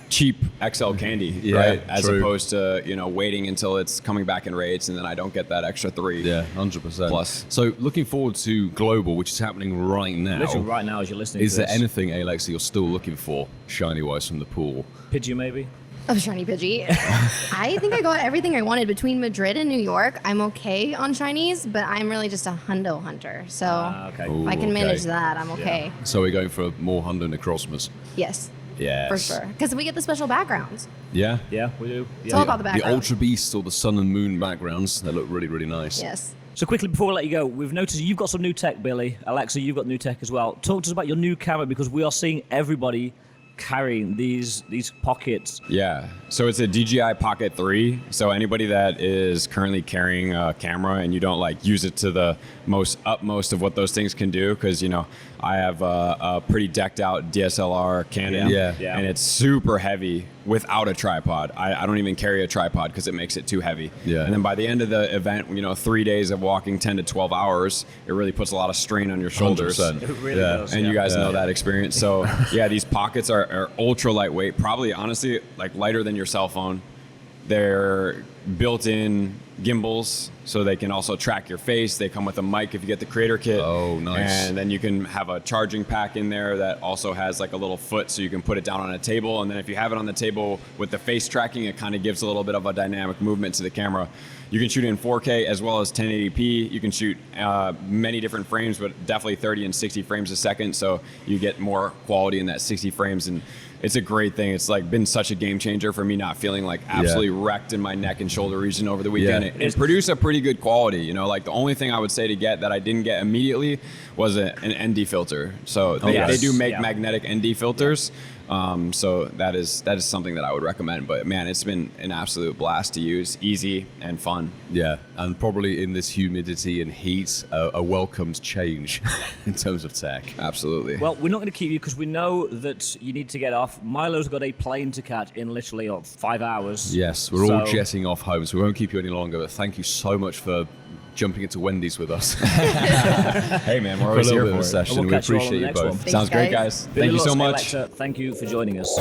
cheap XL candy, Yeah, right? As true. opposed to, waiting until it's coming back in raids and then I don't get that extra 3. Yeah, 100%. Plus. So looking forward to Global, which is happening right now. Literally right now as you're listening Is to there this. anything, Alex, that you're still looking for, shiny-wise, from the pool? Pidgey, maybe? Of shiny Pidgey. I think I got everything I wanted between Madrid and New York. I'm okay on shinies, but I'm really just a hundo hunter. So okay. if I can manage that, I'm okay. So we're going for more Hundo Necrozmas. Yes. Yes. For sure. Because we get the special backgrounds. Yeah? Yeah, we do. It's all about the background. The Ultra Beast or the Sun and Moon backgrounds, they look really, really nice. Yes. So quickly before we let you go, we've noticed you've got some new tech, Billy. Alexa, you've got new tech as well. Talk to us about your new camera because we are seeing everybody carrying these pockets. Yeah, so it's a DJI Pocket 3. So anybody that is currently carrying a camera and you don't like use it to the utmost of what those things can do, because I have a pretty decked out DSLR Canon, and it's super heavy without a tripod. I don't even carry a tripod because it makes it too heavy. Yeah. And then by the end of the event, 3 days of walking 10 to 12 hours, it really puts a lot of strain on your shoulders. 100%. It really does. And you guys know that experience. So yeah, these pockets are ultra lightweight, probably honestly like lighter than your cell phone. They're built-in gimbals, so they can also track your face. They come with a mic if you get the creator kit. Oh, nice. And then you can have a charging pack in there that also has like a little foot, so you can put it down on a table. And then if you have it on the table with the face tracking, it kind of gives a little bit of a dynamic movement to the camera. You can shoot in 4K as well as 1080p. You can shoot many different frames, but definitely 30 and 60 frames a second, so you get more quality in that 60 frames. And it's a great thing. It's like been such a game changer for me, not feeling like absolutely wrecked in my neck and shoulder region over the weekend. Yeah. It produced a pretty good quality. Like the only thing I would say to get that I didn't get immediately was an ND filter. So they do make magnetic ND filters. So that is something that I would recommend. But man, it's been an absolute blast to use, easy and fun. Yeah, and probably in this humidity and heat, a welcomed change in terms of tech. Absolutely. Well, we're not going to keep you because we know that you need to get off. Milo's got a plane to catch in literally 5 hours. Yes, we're all jetting off home, so we won't keep you any longer. But thank you so much for jumping into Wendy's with us. Hey man, we're always here for a session. We'll we appreciate you both. Sounds great, guys. Billy Thank you so Lutz, much. Alexa, thank you for joining us.